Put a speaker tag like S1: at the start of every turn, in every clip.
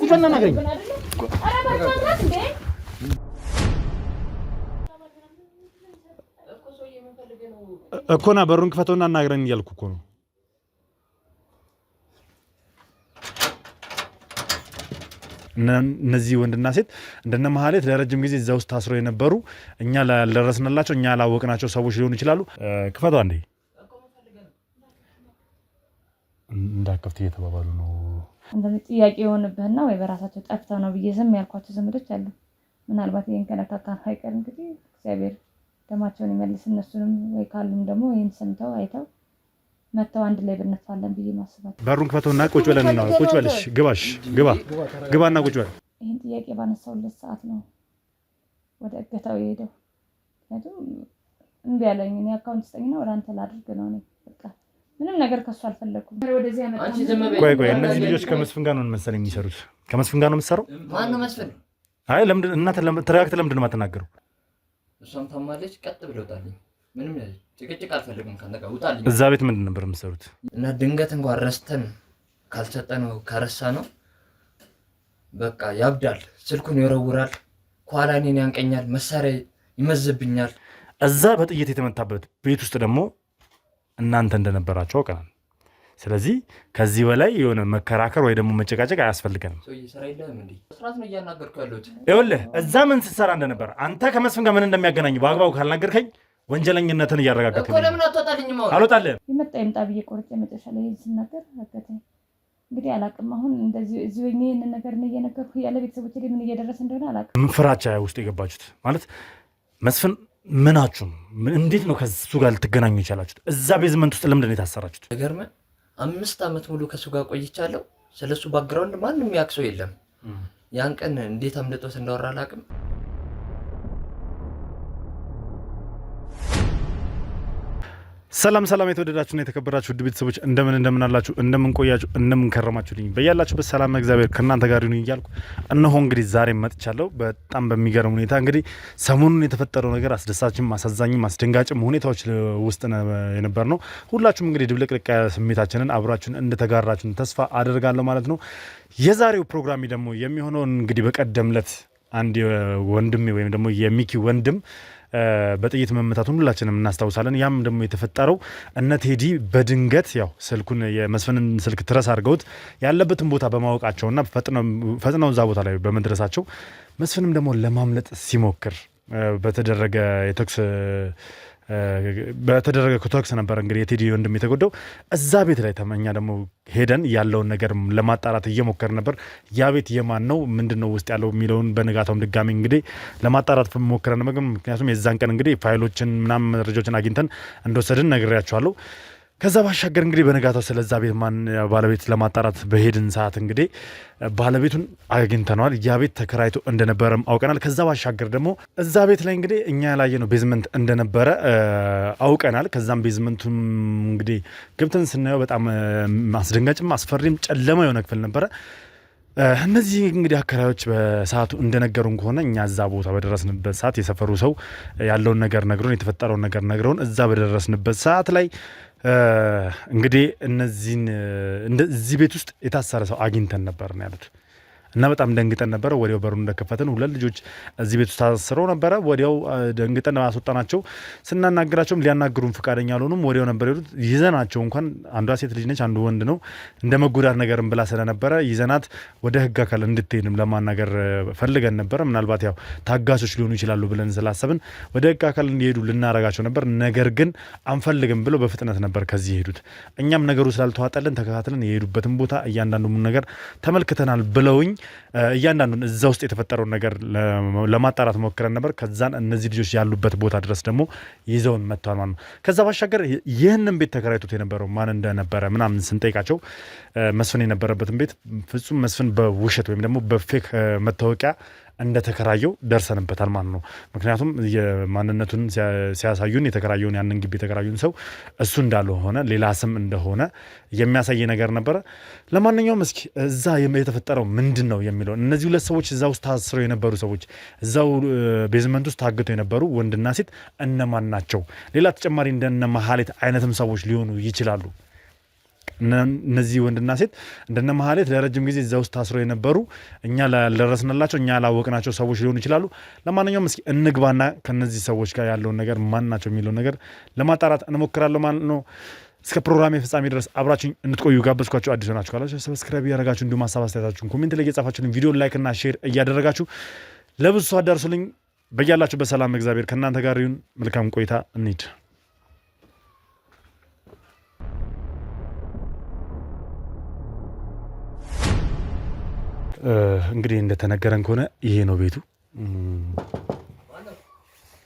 S1: ቁጭ በልና ናገረኝ እኮ ና በሩን ክፈተውና እናግረን እያልኩ እኮ ነው። እነዚህ ወንድና ሴት እንደነ መሐሌት ለረጅም ጊዜ እዛ ውስጥ ታስረው የነበሩ እኛ ያልደረስንላቸው እኛ ያላወቅናቸው ሰዎች ሊሆኑ ይችላሉ። ክፈተው አንዴ። እንዳከፍት እየተባባሉ ነው።
S2: እንደዚህ ጥያቄ የሆነብህና ወይ በራሳቸው ጠፍተው ነው ብዬ ዝም ያልኳቸው ዘመዶች አሉ። ምናልባት ይሄን ከነካካን አይቀር እንግዲህ እግዚአብሔር ደማቸውን ይመልስ። እነሱንም ወይ ካሉም ደግሞ ይሄን ሰምተው አይተው መተው አንድ ላይ ብንፋለን ብዬ ማስባት።
S1: በሩን ክፈተውና ቁጭ ብለን ነው። ቁጭ በልሽ፣ ግባና ቁጭ በል።
S2: ይሄን ጥያቄ ባነሳውለት ሰዓት ነው ወደ እገታው የሄደው። ምክንያቱም እምቢ አለኝ። እኔ አካውንት ስጠኝና ወደ አንተ ላድርግ ነው። እኔ በቃ ምንም ነገር ከሱ አልፈለኩም። ወደዚህ ያመጣው
S1: ቆይ እነዚህ ልጆች ከመስፍን ጋር ነው መሰለኝ የሚሰሩት። ከመስፍን ጋር ነው የምትሰራው?
S3: ማን ነው መስፍን?
S1: አይ ለምንድን እናንተ ተረጋግተህ ለምንድን ነው የማትናገረው?
S3: እሷም ታማለች። ቀጥ ብለው ጣልኝ። ምንም ጭቅጭቅ አልፈልግም። ካንተ ጋር ውጣልኝ።
S1: እዛ ቤት ምንድን ነበር የምትሰሩት?
S3: እና ድንገት እንኳን ረስተን ካልሰጠነው ከረሳ ነው በቃ ያብዳል። ስልኩን ይወረውራል፣ ኋላ እኔን ያንቀኛል፣ መሳሪያ ይመዝብኛል።
S1: እዛ በጥይት የተመታበት ቤት ውስጥ ደግሞ እናንተ እንደነበራችሁ አውቀናል። ስለዚህ ከዚህ በላይ የሆነ መከራከር ወይ ደግሞ መጨቃጨቅ አያስፈልገንም። ይኸውልህ እዛ ምን ስትሰራ እንደነበር አንተ ከመስፍን ጋር ምን እንደሚያገናኝ በአግባቡ ካልናገርከኝ ወንጀለኝነትን እያረጋገጥክ
S3: ነው። ለምን አትወጣልኝም?
S1: አልወጣልህም።
S2: ይመጣ ይምጣ ብዬ ቆርጬ መጨረሻ ላይ ስናገር አገተኝ። እንግዲህ አላውቅም። አሁን እንደዚህ እዚህ ወይኔ ይሄንን ነገር ነው እየነገርኩ ያለ ቤተሰቦቼ ላይ ምን እየደረሰ እንደሆነ አላውቅም።
S1: ምን ፍራቻ ውስጥ የገባችሁት ማለት መስፍን ምናችሁም እንዴት ነው ከሱ ጋር ልትገናኙ ይቻላችሁት? እዛ ቤዝመንት ውስጥ ለምንድን ነው የታሰራችሁት?
S3: ነገርም 5 ዓመት ሙሉ ከሱ ጋር ቆይቻለሁ። ስለሱ ባክግራውንድ ማንም ያክሰው የለም። ያን ቀን እንዴት አምልጦት እንዳወራ አላውቅም።
S1: ሰላም የተወደዳችሁና የተከበራችሁ ውድ ቤተሰቦች እንደምን አላችሁ? እንደምን ቆያችሁ? እንደምን ከረማችሁልኝ? በያላችሁበት ሰላም እግዚአብሔር ከእናንተ ጋር ይሁን እያልኩ እነሆ እንግዲህ ዛሬ መጥቻለሁ። በጣም በሚገርም ሁኔታ እንግዲህ ሰሞኑን የተፈጠረው ነገር አስደሳችም አሳዛኝም አስደንጋጭም ሁኔታዎች ውስጥ የነበር ነው። ሁላችሁም እንግዲህ ድብልቅልቅ ስሜታችንን አብራችሁን እንደተጋራችሁን ተስፋ አደርጋለሁ ማለት ነው። የዛሬው ፕሮግራሚ ደግሞ የሚሆነው እንግዲህ በቀደምለት አንድ ወንድሜ ወይም ደግሞ የሚኪ ወንድም በጥይት መመታቱን ሁላችንም እናስታውሳለን። ያም ደግሞ የተፈጠረው እነ ቴዲ በድንገት ያው ስልኩን የመስፍንን ስልክ ትረስ አድርገውት ያለበትን ቦታ በማወቃቸውና ፈጥነው እዛ ቦታ ላይ በመድረሳቸው መስፍንም ደግሞ ለማምለጥ ሲሞክር በተደረገ ተኩስ ነበር እንግዲህ የቴዲ ወንድም የተጎዳው። እዛ ቤት ላይ ተመኛ ደግሞ ሄደን ያለውን ነገር ለማጣራት እየሞከር ነበር። ያ ቤት የማን ነው ምንድነው ውስጥ ያለው የሚለውን በንጋታውም ድጋሚ እንግዲህ ለማጣራት ሞክረን ነበር። ምክንያቱም የዛን ቀን እንግዲህ ፋይሎችን ምናምን መረጃዎችን አግኝተን እንደወሰድን ነግሬያቸዋለሁ። ከዛ ባሻገር እንግዲህ በነጋታው ስለዛ ቤት ማን ባለቤት ለማጣራት በሄድን ሰዓት እንግዲህ ባለቤቱን አግኝተነዋል። ያ ቤት ተከራይቶ እንደነበረም አውቀናል። ከዛ ባሻገር ደግሞ እዛ ቤት ላይ እንግዲህ እኛ ያላየነው ቤዝመንት እንደነበረ አውቀናል። ከዛም ቤዝመንቱም እንግዲህ ገብተን ስናየው በጣም አስደንጋጭም አስፈሪም ጨለማ የሆነ ክፍል ነበረ። እነዚህ እንግዲህ አከራዮች በሰዓቱ እንደነገሩን ከሆነ እኛ እዛ ቦታ በደረስንበት ሰዓት የሰፈሩ ሰው ያለውን ነገር ነግሮን የተፈጠረውን ነገር ነግረውን እዛ በደረስንበት ሰዓት ላይ እንግዲህ እዚህ ቤት ውስጥ የታሰረ ሰው አግኝተን ነበር ነው ያሉት። እና በጣም ደንግጠን ነበረ። ወዲያው በሩን እንደከፈትን 2 ልጆች እዚህ ቤት ውስጥ ታስረው ነበረ። ወዲያው ደንግጠን አስወጣናቸው። ስናናግራቸውም ሊያናግሩን ፈቃደኛ አልሆኑም። ወዲያው ነበር የሄዱት። ይዘናቸው እንኳን አንዷ ሴት ልጅ ነች፣ አንዱ ወንድ ነው። እንደ መጎዳት ነገርም ብላ ስለነበረ ይዘናት ወደ ሕግ አካል እንድትሄድም ለማናገር ፈልገን ነበረ። ምናልባት ያው ታጋቾች ሊሆኑ ይችላሉ ብለን ስላሰብን ወደ ሕግ አካል እንዲሄዱ ልናረጋቸው ነበር። ነገር ግን አንፈልግም ብለው በፍጥነት ነበር ከዚህ የሄዱት። እኛም ነገሩ ስላልተዋጠልን ተከታትለን የሄዱበትን ቦታ እያንዳንዱን ነገር ተመልክተናል ብለውኝ እያንዳንዱን እዛ ውስጥ የተፈጠረውን ነገር ለማጣራት ሞክረን ነበር። ከዛን እነዚህ ልጆች ያሉበት ቦታ ድረስ ደግሞ ይዘውን መጥተዋል ማለት ነው። ከዛ ባሻገር ይህንን ቤት ተከራይቶት የነበረው ማን እንደነበረ ምናምን ስንጠይቃቸው መስፍን የነበረበትን ቤት ፍጹም መስፍን በውሸት ወይም ደግሞ በፌክ መታወቂያ እንደተከራየው ደርሰንበታል ማለት ነው። ምክንያቱም የማንነቱን ሲያሳዩን የተከራየውን ያንን ግቢ የተከራዩን ሰው እሱ እንዳልሆነ ሌላ ስም እንደሆነ የሚያሳይ ነገር ነበረ። ለማንኛውም እስኪ እዛ የተፈጠረው ምንድን ነው የሚለው እነዚህ 2 ሰዎች እዛ ውስጥ ታስረው የነበሩ ሰዎች እዛው ቤዝመንት ውስጥ ታግተው የነበሩ ወንድና ሴት እነማን ናቸው? ሌላ ተጨማሪ እንደነ መሐሌት አይነትም ሰዎች ሊሆኑ ይችላሉ። እነዚህ ወንድና ሴት እንደነ መሀሌት ለረጅም ጊዜ እዛ ውስጥ ታስረው የነበሩ እኛ ላልደረስንላቸው እኛ ያላወቅናቸው ሰዎች ሊሆኑ ይችላሉ። ለማንኛውም እስኪ እንግባና ከነዚህ ሰዎች ጋር ያለውን ነገር ማን ናቸው የሚለውን ነገር ለማጣራት እንሞክራለሁ ማለት ነው። እስከ ፕሮግራሜ ፍጻሜ ድረስ አብራችሁኝ እንድትቆዩ ጋበዝኳችሁ። አዲስ ሆናችሁ ካላችሁ ሰብስክራይብ እያደረጋችሁ እንዲሁም ሀሳብ አስተያየታችሁን ኮሜንት ላይ እየጻፋችሁን ቪዲዮን ላይክ እና ሼር እያደረጋችሁ ለብዙ ሰው አዳርሱልኝ። በያላችሁ በሰላም እግዚአብሔር ከእናንተ ጋር ይሁን። መልካም ቆይታ። እንሂድ። እንግዲህ እንደተነገረን ከሆነ ይሄ ነው ቤቱ።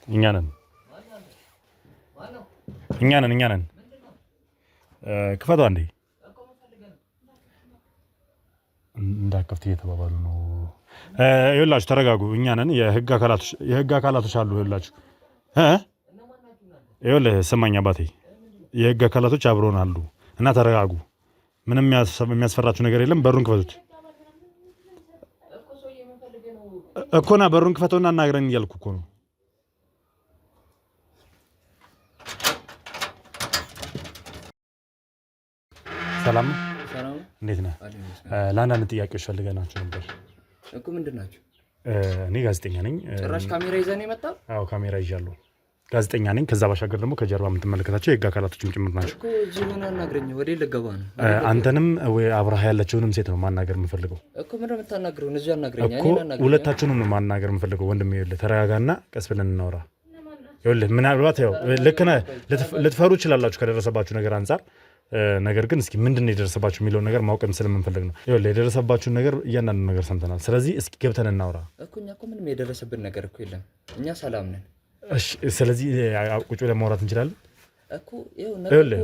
S1: እኛ ነን። ክፈቷ እንዴ! እንዳከፍት እየተባባሉ ነው። ይኸውላችሁ ተረጋጉ። እኛ ነን። የህግ አካላቶች አሉ። ይኸውልህ ስማኝ አባቴ፣ የህግ አካላቶች አብሮን አሉ እና ተረጋጉ። ምንም የሚያስፈራችሁ ነገር የለም። በሩን ክፈቱት እኮ ና፣ በሩን ክፈተውና እናግረን እያልኩ እኮ ነው። ሰላም ነው? እንዴት ነህ? ለአንዳንድ ጥያቄዎች ፈልገናችሁ ነበር
S3: እኮ። ምንድን ናቸው?
S1: እኔ ጋዜጠኛ ነኝ።
S3: ጭራሽ ካሜራ ይዘህ ነው የመጣው?
S1: አዎ ካሜራ ይዣለሁ። ጋዜጠኛ ነኝ። ከዛ ባሻገር ደግሞ ከጀርባ የምትመለከታቸው የህግ አካላቶችም ጭምር ናቸው
S3: እኮ። እዚህ ምን አናግረኝ? ወዴት ልገባ ነው?
S1: አንተንም ወይ አብረሃ ያለችውንም ሴት ነው ማናገር የምፈልገው
S3: እኮ። ምንድን ነው የምታናግረው? እዚህ አናግረኝ
S1: እኮ። ሁለታችሁንም ነው ማናገር የምፈልገው ወንድሜ። ይኸውልህ ተረጋጋና ቀስ ብለን እናውራ። ይኸውልህ ምናልባት ያው ልክ ነህ፣ ልትፈሩ ትችላላችሁ ከደረሰባችሁ ነገር አንጻር። ነገር ግን እስኪ ምንድን ነው የደረሰባችሁ የሚለውን ነገር ማወቅም ስለምንፈልግ ነው። ይኸውልህ የደረሰባችሁን ነገር እያንዳንዱ ነገር ሰምተናል። ስለዚህ እስኪ ገብተን እናውራ
S3: እኮ። እኛ እኮ ምንም የደረሰብን ነገር እኮ የለም። እኛ ሰላም ነን።
S1: እሺ ስለዚህ ቁጭ ብለን ማውራት እንችላለን
S3: እኮ።
S1: ይኸውልህ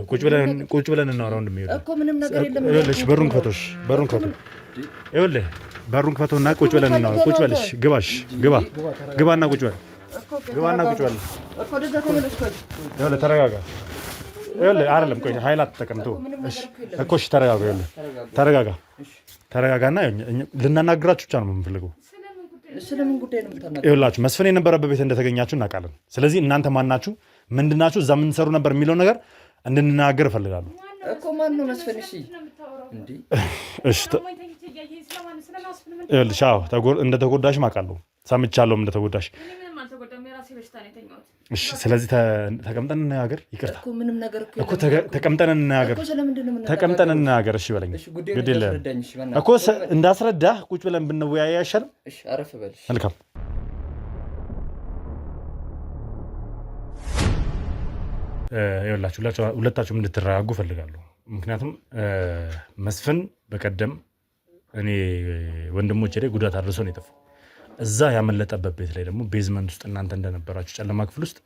S1: ቁጭ ብለን እናውራ ወንድሜ
S3: እኮ። ምንም ነገር የለም።
S1: ይኸውልህ በሩን ክፈተው። ይኸውልህ በሩን ክፈተውና ቁጭ ብለን እናውራ። ቁጭ በልሽ፣ ግባና ቁጭ በል።
S3: እኮ ደዛ ተመለስኩ።
S1: ይኸውልህ ተረጋጋ። ይኸውልህ አይደለም ቆይ ኃይል አትጠቀም። እሺ እኮ እሺ ተረጋጋ። ይኸውልህ ተረጋጋና ልናናግራችሁ ብቻ ነው የምንፈልገው።
S3: ስለምን ጉዳይ ነው የምታናግረው?
S1: ይኸውላችሁ መስፍን የነበረበት ቤት እንደተገኛችሁ እናውቃለን። ስለዚህ እናንተ ማናችሁ፣ ምንድናችሁ፣ እዛ ምን ሰሩ ነበር የሚለው ነገር እንድንናገር እፈልጋለሁ
S3: እኮ። ማን ነው መስፍን? እሺ እንዴ
S1: እሺ ይኸውልሽ አዎ እንደተጎዳሽም አውቃለሁ፣ ሰምቻለሁም እንደተጎዳሽ። እሺ ስለዚህ ተቀምጠን እንነጋገር። ይቅርታ እኮ ተቀምጠን እንነጋገር። እሺ በለኝ እኮ እንዳስረዳህ ቁጭ ብለን ብንወያይ አይሻልም?
S3: እሺ አረፍ በል።
S1: መልካም። ይኸውላችሁ ሁለታችሁም እንድትረጋጉ እፈልጋለሁ። ምክንያቱም መስፍን በቀደም እኔ ወንድሞቼ ላይ ጉዳት አድርሶ ነው የጠፋው። እዛ ያመለጠበት ቤት ላይ ደግሞ ቤዝመንት ውስጥ እናንተ እንደነበራችሁ ጨለማ ክፍል ውስጥ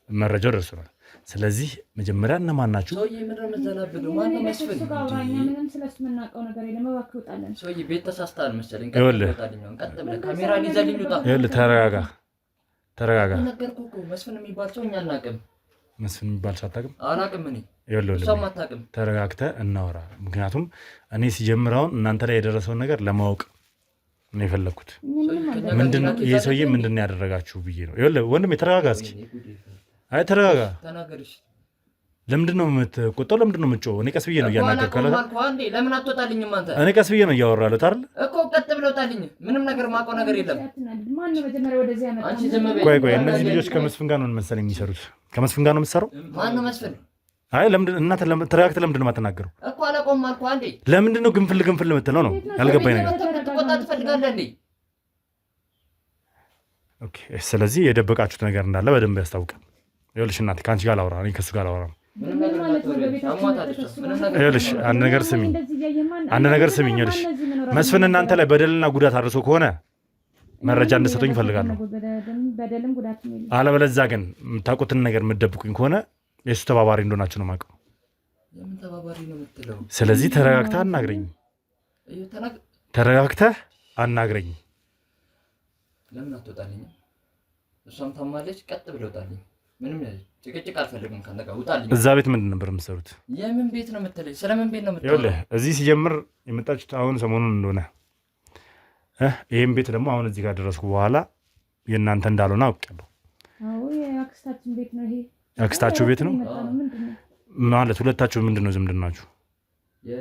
S1: መረጃው ደርሶናል። ስለዚህ መጀመሪያ እነማን ናችሁ?
S3: ሰውዬ ምንድን ነው የምትዘላብደው? ማን ነው መስፍን?
S2: ምንም ስለሱ የምናውቀው ነገር የለም። እባክህ ውጣለን።
S3: ሰውዬ ቤት ተሳስተሃል መሰለኝ። ቀጥ ብለህ ካሜራን ይዘህልኝ ውጣ።
S1: ይኸውልህ ተረጋጋ።
S3: ነገርኩህ እኮ መስፍን የሚባል ሰው እኛ አናውቅም።
S1: መስፍን የሚባል ሰው አታውቅም?
S3: አላውቅም እኔ።
S1: እሷም አታውቅም። ተረጋግተህ እናወራ። ምክንያቱም እኔ ሲጀምረውን እናንተ ላይ የደረሰውን ነገር ለማወቅ ነው የፈለግኩት። ምንድነው ይሄ ሰውዬ ምንድን ነው ያደረጋችሁ ብዬ ነው። ይኸውልህ ወንድሜ ተረጋጋ እስኪ። አይ ተረጋጋ። ለምንድን ነው የምትቆጣው? ለምንድን ነው የምትጮኸው? እኔ ቀስ ብዬ ነው እያናገርኩህ ያለሁት።
S3: ለምን አትወጣልኝም አንተ?
S1: እኔ ቀስ ብዬ ነው እያወራሁ ያለሁት አይደል
S3: እኮ። ቀጥ ብለህ ውጣልኝ። ምንም ነገር የማውቀው ነገር የለም።
S1: ቆይ እነዚህ ልጆች ከመስፍን ጋር ነው መሰለኝ የሚሰሩት። ከመስፍን ጋር ነው የምትሰራው?
S3: ማን ነው መስፍን?
S1: አይ ለምንድን እናንተ ተረጋግተህ ለምንድን ነው የማትናገረው
S3: እኮ? አላውቀውም አልኩህ አንዴ።
S1: ለምንድን ነው ግንፍል የምትለው ነው ያልገባኝ ነገር።
S3: ትቆጣ ትፈልጋለህ እንዴ?
S1: ኦኬ ስለዚህ የደበቃችሁት ነገር እንዳለ በደንብ ያስታውቃል። ይኸውልሽ እናቴ ከአንቺ ጋር ላውራ፣ እኔ ከእሱ ጋር ላውራ። ይኸውልሽ አንድ ነገር ስሚኝ። ይኸውልሽ መስፍን እናንተ ላይ በደልና ጉዳት አድርሶ ከሆነ መረጃ እንድትሰጡኝ እፈልጋለሁ። አለበለዚያ ግን የምታውቁትን ነገር የምትደብቁኝ ከሆነ የእሱ ተባባሪ እንደሆናችሁ ነው የማውቀው። ስለዚህ ተረጋግተህ አናግረኝ።
S3: ለምን አትወጣልኝ? እሷም ታማለች። ቀጥ ብለህ ውጣልኝ። ምንም ጭቅጭቅ አልፈልግም ከአንተ ጋር ውጣልኝ።
S1: እዛ ቤት ምንድን ነበር የምትሰሩት?
S3: የምን ቤት ነው የምትለኝ? ስለምን ቤት ነው የምትለኝ?
S1: ይኸውልህ እዚህ ሲጀምር የመጣችሁት አሁን ሰሞኑን እንደሆነ ይህም ቤት ደግሞ አሁን እዚህ ጋር ደረስኩ በኋላ የእናንተ እንዳልሆነ አውቄያለሁ።
S2: የአክስታችን ቤት ነው ይሄ።
S1: የአክስታችሁ ቤት ነው ማለት? ሁለታችሁ ምንድን ነው ዝምድናችሁ?
S2: ይሄ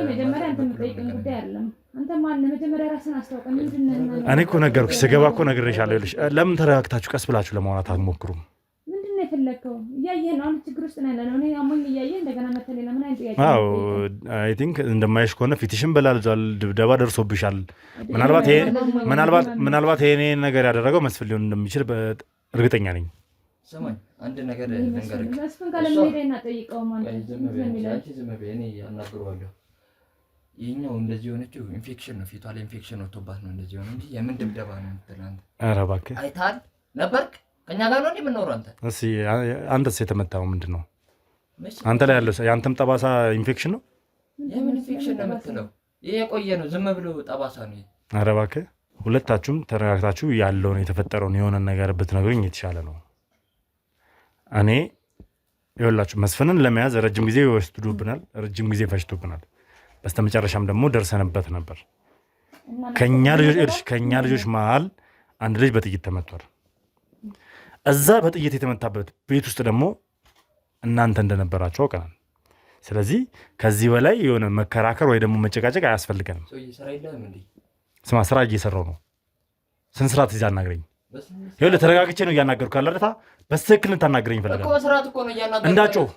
S2: መጀመሪያ አንተ የምትጠይቀኝ ጉዳይ አይደለም። አንተ ማን መጀመሪያ ራስን አስተዋውቀ። ምንድን ነህ?
S1: እኔ እኮ ነገርኩሽ፣ ስገባ እኮ ነግሬሻለሁ። ይኸውልሽ ለምን ተረጋግታችሁ ቀስ ብላችሁ ለማውራት አትሞክሩም?
S2: ምንድን ነው የፈለከው? እያየህ ነው። አሁን ችግር ውስጥ ነው ያለነው። እኔ አሞኝ እያየህ እንደገና መተህ ሌላ ምን አይነት ጥያቄ?
S1: አዎ አይ ቲንክ እንደማይሽ ከሆነ ፊትሽን በላልዟል፣ ድብደባ ደርሶብሻል። ምናልባት ይሄ ነገር ያደረገው መስፍን ሊሆን እንደሚችል እርግጠኛ ነኝ።
S3: ሰማኝ አንድ ነገር ልንገርህ።
S2: መስፍን ካለ ሄደና ጠይቀው ማለት
S3: እኔ ያናግረዋለሁ። ይኸኛው እንደዚህ የሆነችው ኢንፌክሽን ነው፣ ፊቷ ላይ ኢንፌክሽን ወጥቶባት ነው እንደዚህ ሆነ እንጂ የምን ድብደባ ነው የምትለው አንተ?
S1: ኧረ እባክህ
S3: አይተሃል ነበርክ ከእኛ ጋር ነው እንዴ የምንኖረው? አንተ
S1: እስኪ አንተስ የተመታው ምንድን ነው? አንተ ላይ ያለው የአንተም ጠባሳ ኢንፌክሽን ነው?
S3: የምን ኢንፌክሽን ነው የምትለው? ይሄ የቆየ ነው፣ ዝም ብሎ ጠባሳ ነው።
S1: ኧረ እባክህ ሁለታችሁም ተረጋግታችሁ ያለውን የተፈጠረውን የሆነ ነገር ብትነግሩኝ የተሻለ ነው። እኔ ይኸውላችሁ መስፍንን ለመያዝ ረጅም ጊዜ ወስዶብናል፣ ረጅም ጊዜ ፈጅቶብናል። በስተመጨረሻም ደግሞ ደርሰንበት ነበር። ከኛ ልጆች መሀል አንድ ልጅ በጥይት ተመቷል። እዛ በጥይት የተመታበት ቤት ውስጥ ደግሞ እናንተ እንደነበራችሁ አውቀናል። ስለዚህ ከዚህ በላይ የሆነ መከራከር ወይ ደግሞ መጨቃጨቅ አያስፈልገንም። ስማ ስራ እየሰራው ነው። ስንት ስርዓት ይዛ አናግረኝ። ይኸውልህ ተረጋግቼ ነው እያናገርኩህ ያለ አይደል? በትክክል እንታናግረኝ ይፈልጋል። እንዳጮህ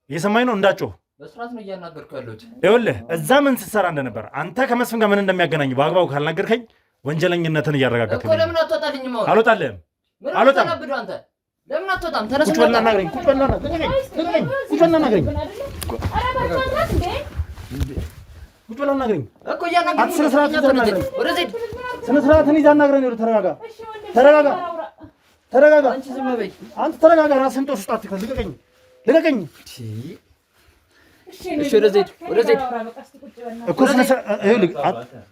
S1: እየሰማኝ ነው። እንዳጮህ
S3: በስርዓት ነው እያናገርኩህ ያለሁት።
S1: ይኸውልህ እዛ ምን ስትሰራ እንደነበር አንተ ከመስፍን ጋር ምን እንደሚያገናኝ በአግባቡ ካልናገርከኝ ወንጀለኝነትን እያረጋጋት
S3: እኮ። ለምን አትወጣልኝም?
S1: አልወጣልህም።
S3: አልወጣም። አንተ ለምን አትወጣም? ተነስ።
S1: ቁጭ በልና ናግረኝ። ቁጭ በልና ናግረኝ። ቁጭ በልና ናግረኝ እኮ እያናገርኩህ። አንተ ስነ ስርዓትን ይዘህ አናግረኝ። ተረጋጋ፣ ተረጋጋ፣ ተረጋጋ። አንተ ተረጋጋ። ራስህን ጦስ ውስጥ አትክተት። ልቀቀኝ።
S3: እሺ ወደ ዘይት
S1: እኮ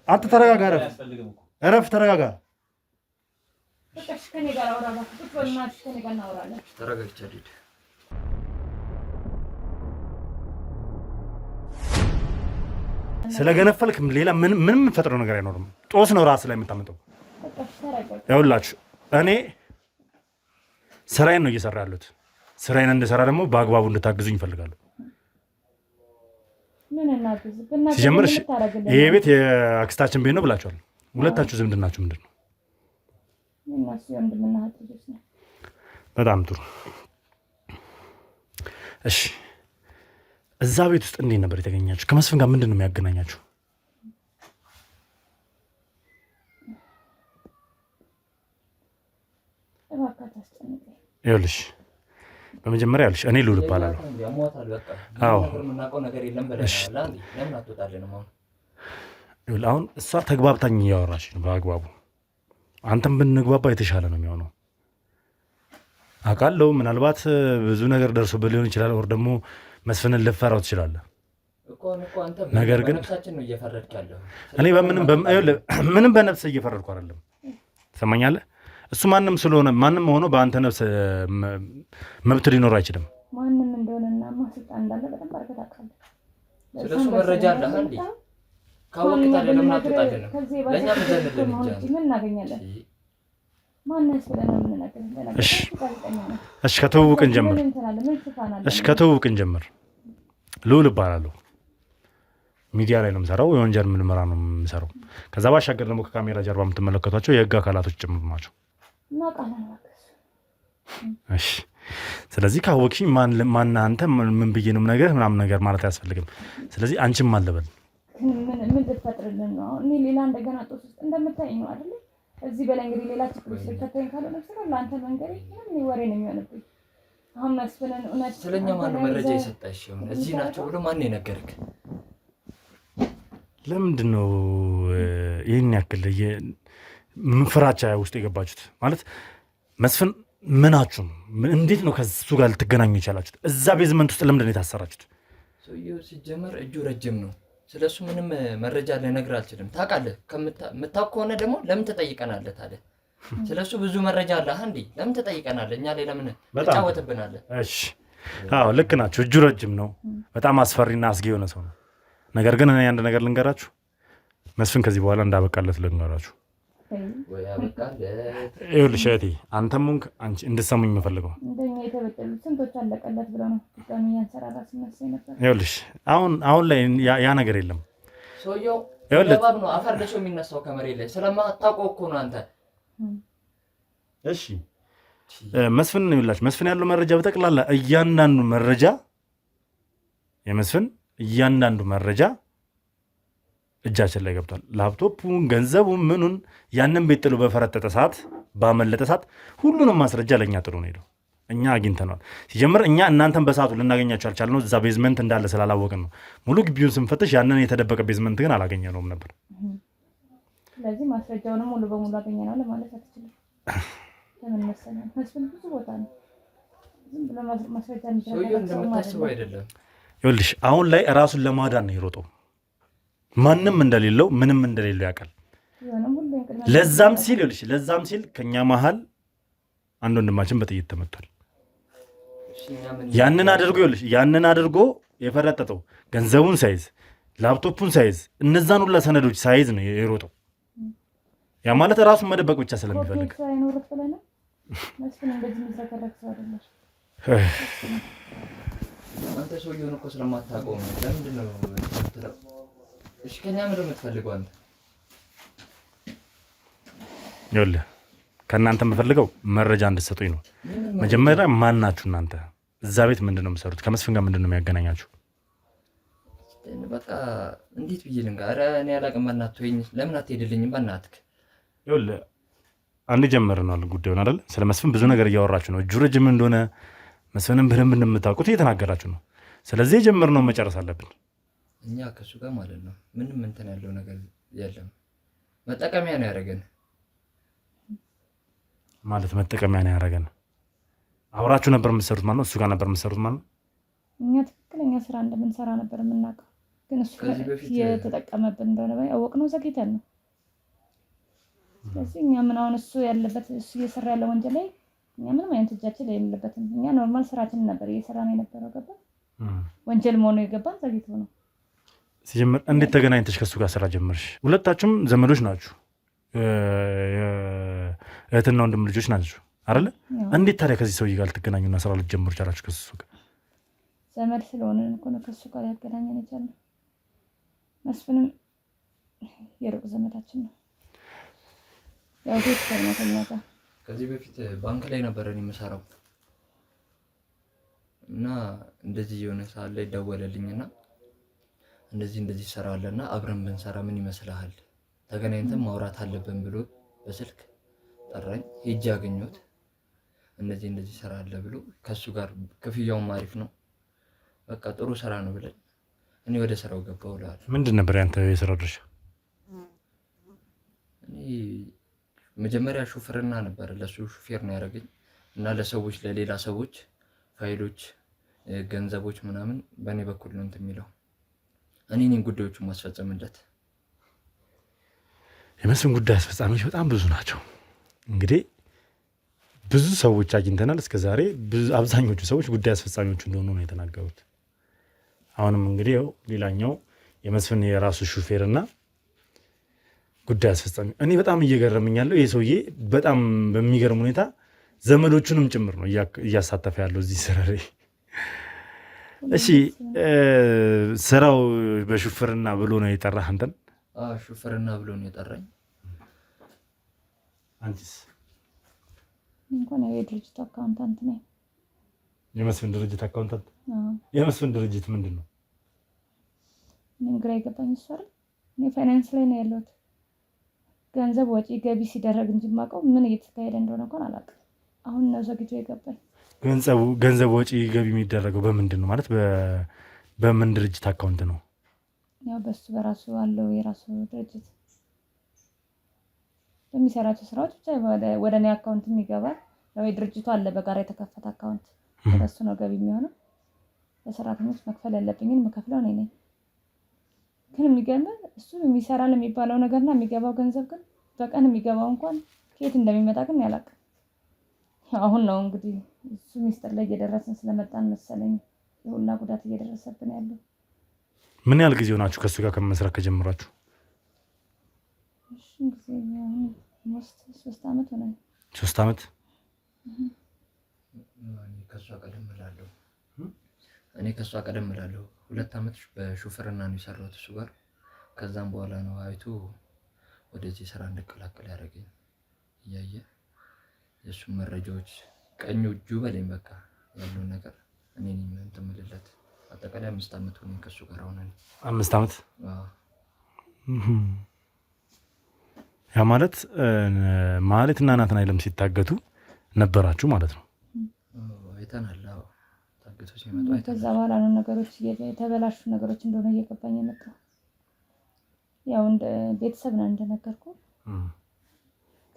S1: አንተ ተረጋጋ። እረፍ፣ ተረጋጋ። ስለገነፈልክ ሌላ ምንም የምንፈጥረው ነገር አይኖርም። ጦስ ነው ራስ ላይ የምታመጣው። ይኸውላችሁ እኔ ስራዬን ነው እየሰራ ያሉት። ስራዬን እንድሰራ ደግሞ በአግባቡ እንድታግዙኝ ይፈልጋሉ። ሲጀምር ይሄ ቤት የአክስታችን ቤት ነው ብላችኋል። ሁለታችሁ ዝምድናችሁ ምንድን ነው? በጣም ጥሩ። እሺ እዛ ቤት ውስጥ እንዴት ነበር የተገኛችሁ? ከመስፍን ጋር ምንድን ነው የሚያገናኛችሁ? ይኸውልሽ በመጀመሪያ ይኸውልሽ እኔ ልውል እባላለሁ። አዎ አሁን እሷ ተግባብታኝ እያወራች ነው በአግባቡ። አንተም ብንግባባ የተሻለ ነው የሚሆነው። አውቃለሁ ምናልባት ብዙ ነገር ደርሶበት ሊሆን ይችላል። ወር ደግሞ መስፍንን ልፈራው ትችላለህ። ነገር ግን እኔ ምንም በነፍስ እየፈረድኩ አይደለም። ትሰማኛለህ? እሱ ማንም ስለሆነ ማንም ሆኖ በአንተ ነፍስ መብት ሊኖር አይችልም።
S2: ማንም እንደሆነና ማስልጣን እንዳለ በደንብ አድርገህ ታውቃለህ።
S3: ስለሱ መረጃ አለህ እንዴ? ካወቅህ ታዲያ ለምን አትወጣልንም? ለእኛ ምን እናገኛለን?
S1: እሺ ከተውውቅን ጀምር። ልውል እባላለሁ። ሚዲያ ላይ ነው የምሰራው። የወንጀል ምርመራ ነው የምሰራው። ከዛ ባሻገር ደግሞ ከካሜራ ጀርባ የምትመለከቷቸው የህግ አካላቶች ጭምር ናቸው። እሺ ስለዚህ ካወቅሽኝ ማን አንተ ምን ብዬ ነው ነገር ምናምን ነገር ማለት አያስፈልግም። ስለዚህ አንቺም አለበል
S2: ምን ልትፈጥርልን ነው? እኔ ሌላ እንደገና ጦስ ውስጥ እንደምታይኝ ነው አይደል? እዚህ በላይ እንግዲህ ሌላ ችግር ውስጥ ከተኝ ካልሆነ ለአንተ መንገድ ምን ወሬ ነው የሚሆንብኝ? አሁን መስፍንን እውነት
S3: ስለኛ ማን መረጃ የሰጠሽ? እዚህ ናቸው ብሎ ማን የነገርክ?
S1: ለምንድን ነው ይህን ያክል ፍራቻ ውስጥ የገባችሁት? ማለት መስፍን ምናችሁ እንዴት ነው ከሱ ጋር ልትገናኙ የቻላችሁት? እዛ ቤዝመንት ውስጥ ለምንድን ነው የታሰራችሁት?
S3: ሰውየው ሲጀመር እጁ ረጅም ነው። ስለሱ ምንም መረጃ ልነግርህ አልችልም። ታውቃለህ፣ የምታውቅ ከሆነ ደግሞ ለምን ትጠይቀናለህ ታዲያ? ስለሱ ብዙ መረጃ አለህ እንዴ? ለምን ትጠይቀናለህ? እኛ ላይ ለምን ትጫወትብናለህ?
S1: እሺ አዎ ልክ ናችሁ። እጁ ረጅም ነው። በጣም አስፈሪና አስጊ የሆነ ሰው ነው። ነገር ግን እኔ አንድ ነገር ልንገራችሁ፣ መስፍን ከዚህ በኋላ እንዳበቃለት ልንገራችሁ።
S3: ወይ አበቃለት።
S1: ይኸውልሽ እህቴ አንተም ሆንክ አንቺ እንድትሰሙኝ የምፈልገው
S2: እንደኛ የተበደሉት ስንቶች አለቀለት ብለው ነው ድጋሚ ያንሰራራ ሲነሳ ነበር።
S1: ይኸውልሽ አሁን ላይ ያ ነገር የለም።
S3: ሰውየው ለባብ ነው አፈር ለሾ የሚነሳው ከመሬት ላይ ስለማታውቀው እኮ ነው አንተ።
S1: እሺ መስፍን ነው ይላችሁ። መስፍን ያለው መረጃ በጠቅላላ እያንዳንዱ መረጃ የመስፍን እያንዳንዱ መረጃ እጃችን ላይ ገብቷል። ላፕቶፑን፣ ገንዘቡን፣ ምኑን ያንን ቤት ጥሎ በፈረጠጠ ሰዓት ባመለጠ ሰዓት ሁሉንም ማስረጃ ለእኛ ጥሎ ነው ሄደው። እኛ አግኝተነዋል። ሲጀምር እኛ እናንተን በሰዓቱ ልናገኛቸው አልቻልነው እዛ ቤዝመንት እንዳለ ስላላወቅን ነው። ሙሉ ግቢውን ስንፈትሽ ያንን የተደበቀ ቤዝመንት ግን አላገኘነውም ነበር።
S2: ስለዚህ ማስረጃውንም ሙሉ በሙሉ አገኘነው ለማለት አትችልም። ለምን መሰለህ መስፍን ብዙ ቦታ ነው ዝም ብሎ ማስረጃ
S3: እንደምታስበው አይደለም።
S1: ይኸውልሽ አሁን ላይ ራሱን ለማዳን ነው የሮጠው። ማንም እንደሌለው ምንም እንደሌለው ያውቃል። ለዛም ሲል ከኛ መሀል አንድ ወንድማችን በጥይት ተመቷል። ያንን አድርጎ የፈረጠጠው ገንዘቡን ሳይዝ ላፕቶፑን ሳይዝ እነዛን ሁላ ሰነዶች ሳይዝ ነው የሮጠው። ያ ማለት ራሱን መደበቅ ብቻ ስለሚፈልግ
S3: አንተ ሰውዬውን እኮ ስለማታውቀው ነው። ለምንድን ነው የምትለው? እሺ ከእኛ ምንድን ነው የምትፈልገው አንተ?
S1: ይኸውልህ ከእናንተ የምፈልገው መረጃ እንድትሰጡኝ ነው። መጀመሪያ ማን ናችሁ እናንተ? እዛ ቤት ምንድን ነው የምትሰሩት? ከመስፍን ጋር ምንድን ነው የሚያገናኛችሁ?
S3: በቃ እንዴት ብዬ ልንገርህ? ኧረ እኔ አላውቅም። በእናትህ ወይኝ ለምን አትሄድልኝም? በእናትህ
S1: ይኸውልህ አንድ ጀመርነዋል ጉዳዩን አይደል? ስለ መስፍን ብዙ ነገር እያወራችሁ ነው። እጁ ረጅም እንደሆነ መስፍንም በደንብ እንደምታውቁት እየተናገራችሁ ነው። ስለዚህ የጀመርነውን መጨረስ አለብን።
S3: እኛ ከእሱ ጋር ማለት ነው ምንም እንትን ያለው ነገር የለም። መጠቀሚያ ነው ያደረገን።
S1: ማለት መጠቀሚያ ነው ያደረገን። አብራችሁ ነበር የምትሰሩት ማለት ነው? እሱ ጋር ነበር የምትሰሩት ማለት ነው?
S2: እኛ ትክክለኛ ስራ እንደምንሰራ ነበር የምናውቀው፣ ግን እሱ የተጠቀመብን እንደሆነ ያወቅነው ዘግይተን ነው። ስለዚህ እኛ ምን አሁን እሱ ያለበት እሱ እየሰራ ያለ ወንጀል ላይ እኛ ምንም አይነት እጃችን ላይ የሌለበትም። እኛ ኖርማል ስራችን ነበር እየሰራ ነው የነበረው። ገባ ወንጀል መሆኑ የገባን ዘግይቶ ነው።
S1: ሲጀምር እንዴት ተገናኝተሽ ከእሱ ጋር ስራ ጀመርሽ? ሁለታችሁም ዘመዶች ናችሁ፣ እህትና ወንድም ልጆች ናችሁ አይደለ? እንዴት ታዲያ ከዚህ ሰውዬ ጋር ልትገናኙና ስራ ልትጀምሩ ቻላችሁ? ከሱ ጋር
S2: ዘመድ ስለሆነ እኮ ነው ከሱ ጋር ያገናኘን የቻልነው። መስፍንም የሩቅ ዘመዳችን ነው። ያው ቤት ከኛ ጋር
S3: ከዚህ በፊት ባንክ ላይ ነበር እኔ የምሰራው እና እንደዚህ የሆነ ሰዓት ላይ ደወለልኝና እንደዚህ ሰራለና አብረን ብንሰራ ምን ይመስልሃል? ተገናኝተን ማውራት አለብን ብሎ በስልክ ጠራኝ። ሄጄ አገኘሁት። እንደዚህ ሰራለ ብሎ ከሱ ጋር ክፍያውም አሪፍ ነው፣ በቃ ጥሩ ስራ ነው ብለን እኔ ወደ ስራው ገባሁ እላለሁ።
S1: ምንድን ነበር ያንተ የስራ ድርሻ?
S3: እኔ መጀመሪያ ሹፍርና ነበር። ለሱ ሹፌር ነው ያደረገኝ እና ለሰዎች ለሌላ ሰዎች ፋይሎች፣ ገንዘቦች ምናምን በእኔ በኩል ነው እንትን የሚለው። እኔ ነኝ ጉዳዮቹን ማስፈጸምለት።
S1: የመስፍን ጉዳይ አስፈጻሚዎች በጣም ብዙ ናቸው። እንግዲህ ብዙ ሰዎች አግኝተናል እስከዛሬ። አብዛኞቹ ሰዎች ጉዳይ አስፈጻሚዎቹ እንደሆኑ ነው የተናገሩት። አሁንም እንግዲህ ያው ሌላኛው የመስፍን የራሱ ሹፌርና ጉዳይ አስፈጻሚ። እኔ በጣም እየገረመኝ ያለው ይህ ሰውዬ በጣም በሚገርም ሁኔታ ዘመዶቹንም ጭምር ነው እያሳተፈ ያለው እዚህ ስራ ላይ። እሺ ስራው በሹፍርና ብሎ ነው የጠራህ አንተን?
S3: ሹፍርና ብሎ ነው የጠራኝ።
S1: አንቺስ?
S2: እንኳን የድርጅቱ አካውንታንት ነኝ።
S1: የመስፍን ድርጅት አካውንታንት? የመስፍን ድርጅት ምንድን ነው?
S2: ምን ግራ የገባኝ እሱ አይደል? እኔ ፋይናንስ ላይ ነው ያለሁት። ገንዘብ ወጪ ገቢ ሲደረግ እንጂ የማውቀው ምን እየተካሄደ እንደሆነ እንኳን አላውቅም። አሁን ነው ዘግይቶ የገባኝ።
S1: ገንዘብ ወጪ ገቢ የሚደረገው በምንድን ነው ማለት? በምን ድርጅት አካውንት ነው?
S2: ያው በሱ በራሱ አለው የራሱ ድርጅት በሚሰራቸው ስራዎች ብቻ ወደ እኔ አካውንት ይገባል። ያው የድርጅቱ አለ በጋራ የተከፈተ አካውንት፣ በሱ ነው ገቢ የሚሆነው። ለሰራተኞች መክፈል ያለብኝን መከፍለው እኔ ነኝ። ግን የሚገርምህ እሱ የሚሰራል የሚባለው ነገርና የሚገባው ገንዘብ ግን በቀን የሚገባው እንኳን ከየት እንደሚመጣ ግን ያላቅም። አሁን ነው እንግዲህ እሱ ሚስጥር ላይ እየደረስን ስለመጣን መሰለኝ የሁላ ጉዳት እየደረሰብን ያለው።
S1: ምን ያህል ጊዜ ሆናችሁ ከእሱ ጋር ከመስራት ከጀመራችሁ?
S2: 3 ዓመት ሆነ።
S1: 3 ዓመት
S3: እኔ ከሷ ቀደም እላለሁ 2 ዓመት በሹፍርና ነው የሰራሁት እሱ ጋር። ከዛም በኋላ ነው አይቶ ወደዚህ ስራ እንድቀላቀል ያደረገኝ። እያየ የእሱን መረጃዎች ቀኙ እጁ በለኝ በቃ ያለው ነገር እኔ ነኝ እንትን የምልለት። አጠቃላይ 5 ዓመት ሆነኝ ከሱ ጋር ሆነን
S1: 5 ዓመት። ያ ማለት ማህሌትና ናትናኤልም ሲታገቱ ነበራችሁ ማለት ነው?
S3: አይተናል። ታግቶ ሲመጡ አይተናል።
S2: ከዛ በኋላ ነው ነገሮች የተበላሹ ነገሮች እንደሆነ እየገባኝ የመጣው። ያው እንደ ቤተሰብ ነው እንደነገርኩ።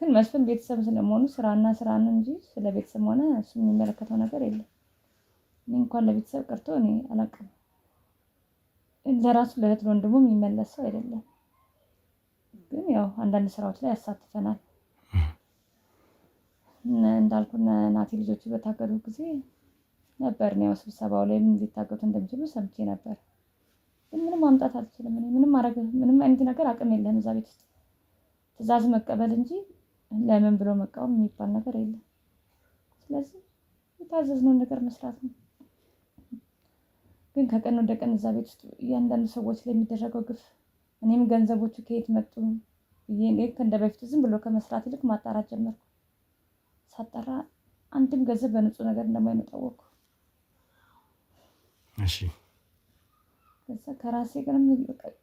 S2: ግን መስፍን ቤተሰብ ስለመሆኑ ስራና ስራ ነው እንጂ ስለ ቤተሰብ ሆነ እሱ የሚመለከተው ነገር የለም። እኔ እንኳን ለቤተሰብ ቀርቶ እኔ አላውቅም። ለራሱ ለእህት ወንድሙ የሚመለስ ሰው አይደለም። ግን ያው አንዳንድ ስራዎች ላይ ያሳትፈናል። እንዳልኩና ናቲ ልጆቹ በታገዱ ጊዜ ነበር ነው ስብሰባው ላይ ምን ሊታገቱ እንደሚችሉ ሰምቼ ነበር። ግን ምንም ማምጣት አልችልም። እኔ ምንም አይነት ነገር አቅም የለም እዛ ቤት ውስጥ ትዕዛዝ መቀበል እንጂ ለምን ብሎ መቃወም የሚባል ነገር የለም። ስለዚህ የታዘዝነውን ነገር መስራት ነው። ግን ከቀን ወደ ቀን እዛ ቤት ውስጥ እያንዳንዱ ሰዎች ላይ የሚደረገው ግፍ እኔም ገንዘቦቹ ከየት መጡ ብዬ እንደ በፊቱ ዝም ብሎ ከመስራት ይልቅ ማጣራት ጀመርኩ። ሳጣራ አንድም ገንዘብ በንጹህ ነገር እንደማይመጣ አወቅኩ።
S1: እሺ
S2: ከዛ ከራሴ ጋር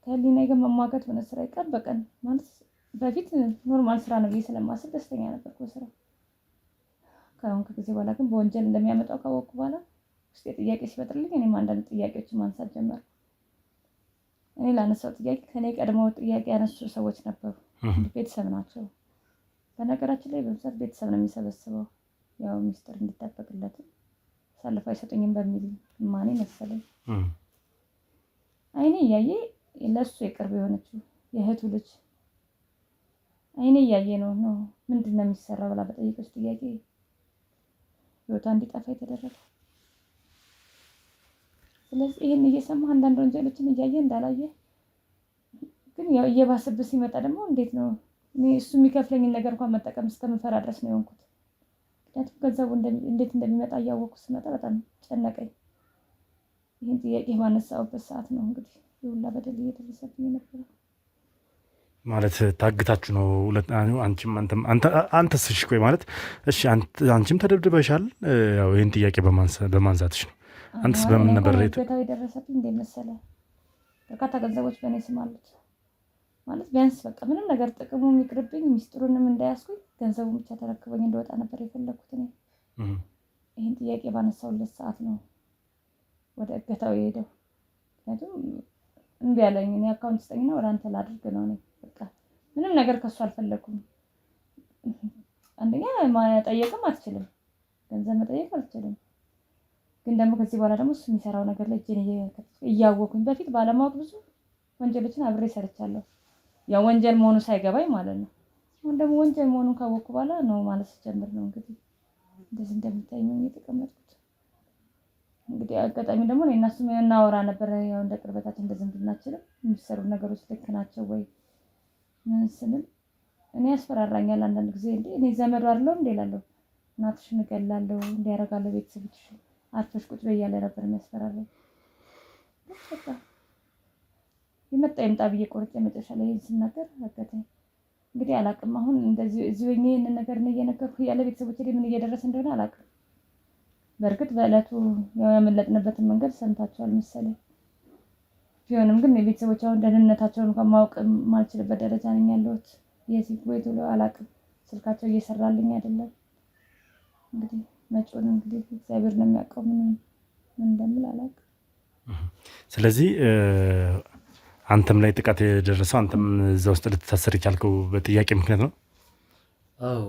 S2: ከህሊናዬ ጋር መሟገት ሆነ ስራ ቀን በቀን ማለት በፊት ኖርማል ስራ ነው ብዬ ስለማስብ ደስተኛ ነበርኩ በስራው። ከአሁን ከጊዜ በኋላ ግን በወንጀል እንደሚያመጣው ካወቅኩ በኋላ ውስጤ ጥያቄ ሲፈጥርልኝ እኔም አንዳንድ ጥያቄዎችን ማንሳት ጀመርኩ። እኔ ላነሳው ጥያቄ ከኔ ቀድመው ጥያቄ ያነሱ ሰዎች ነበሩ። ቤተሰብ ናቸው። በነገራችን ላይ በብዛት ቤተሰብ ነው የሚሰበስበው። ያው ሚስጥር እንዲጠበቅለት አሳልፈው አይሰጡኝም በሚል ማኔ መሰለኝ። አይኔ እያየ ለሱ የቅርብ የሆነችው የእህቱ ልጅ አይኔ እያየ ነው ምንድን ነው የሚሰራው ብላ በጠየቀች ጥያቄ ህይወቷ እንዲጠፋ የተደረገ። ስለዚህ ይሄን እየሰማ አንዳንድ ወንጀሎችን እያየ እንዳላየ ግን ያው እየባሰብህ ሲመጣ ደግሞ እንዴት ነው እኔ እሱ የሚከፍለኝን ነገር እንኳን መጠቀም እስከምፈራ ድረስ ነው የሆንኩት። ምክንያቱም ገንዘቡ እንዴት እንደሚመጣ እያወቅኩ ስመጣ በጣም ጨነቀኝ። ይህን ጥያቄ ባነሳሁበት ሰዓት ነው እንግዲህ የሁላ በደል እየደረሰብኝ የነበረው።
S1: ማለት ታግታችሁ ነው አንቺም አንተስ? እሺ ቆይ ማለት እሺ አንቺም ተደብድበሻል። ያው ይህን ጥያቄ በማንሳትሽ ነው። አንተስ በምን ነበር
S2: እገታው የደረሰብኝ? እንዴት መሰለህ በርካታ ገንዘቦች በእኔ ስም አሉት። ማለት ቢያንስ በቃ ምንም ነገር ጥቅሙ የሚቅርብኝ ሚስጥሩንም እንዳያስኩኝ ገንዘቡን ብቻ ተረክበኝ እንደወጣ ነበር የፈለኩት እኔ። ይህን ጥያቄ ባነሳሁለት ሰዓት ነው ወደ እገታው የሄደው። ምክንያቱም እምቢ አለኝ። እኔ አካውንት ስጠኝና ወደ አንተ ላድርግ ነው። እኔ በቃ ምንም ነገር ከሱ አልፈለኩም። አንደኛ መጠየቅም አትችልም፣ ገንዘብ መጠየቅ አልችልም። ግን ደግሞ ከዚህ በኋላ ደግሞ እሱ የሚሰራው ነገር ላይ እጄን እያወኩኝ በፊት ባለማወቅ ብዙ ወንጀሎችን አብሬ ሰርቻለሁ። ያው ወንጀል መሆኑ ሳይገባኝ ማለት ነው። አሁን ደግሞ ወንጀል መሆኑን ካወቅኩ በኋላ ነው ማለት ስጀምር ነው እንግዲህ እንደዚህ እንደምታየኝ የተቀመጥኩት። እንግዲህ አጋጣሚ ደግሞ እኔ እና እሱ እናወራ ነበር። ያው እንደ ቅርበታችን እንደ ዝምድናችንም የሚሰሩ ነገሮች ልክ ናቸው ወይ ምን ስንል እኔ ያስፈራራኛል አንዳንድ ጊዜ። እኔ ዘመዱ አይደለሁ እንዴ እላለሁ። እናትሽን እገላለሁ እንዲያረጋለሁ ቤተሰቦችሽ አርፈሽ ቁጭ በይ እያለ ነበር የሚያስፈራራኝ። በቃ የመጣ ይምጣ ብዬ ቆርጬ መጨረሻ ላይ ይሄን ስናገር አጋጣሚ እንግዲህ አላውቅም። አሁን እንደዚህ እዚህ ሆኜ ይሄንን ነገር ነው እየነገርኩ ያለ ቤተሰቦቼ ላይ ምን እየደረሰ እንደሆነ አላውቅም። በእርግጥ በዕለቱ ያው ያመለጥንበትን መንገድ ሰምታችኋል መሰለኝ። ቢሆንም ግን የቤተሰቦች አሁን ደህንነታቸውን እንኳን ማወቅ ማልችልበት ደረጃ ነኝ ያለሁት። የዚህ ወይ ቶሎ አላውቅም። ስልካቸው እየሰራልኝ አይደለም። እንግዲህ መጪውን እንግዲህ እግዚአብሔር ነው የሚያውቀው። ምን እንደምል አላውቅም።
S1: ስለዚህ አንተም ላይ ጥቃት የደረሰው አንተም እዛ ውስጥ ልትታሰር የቻልከው በጥያቄ ምክንያት ነው?
S3: አዎ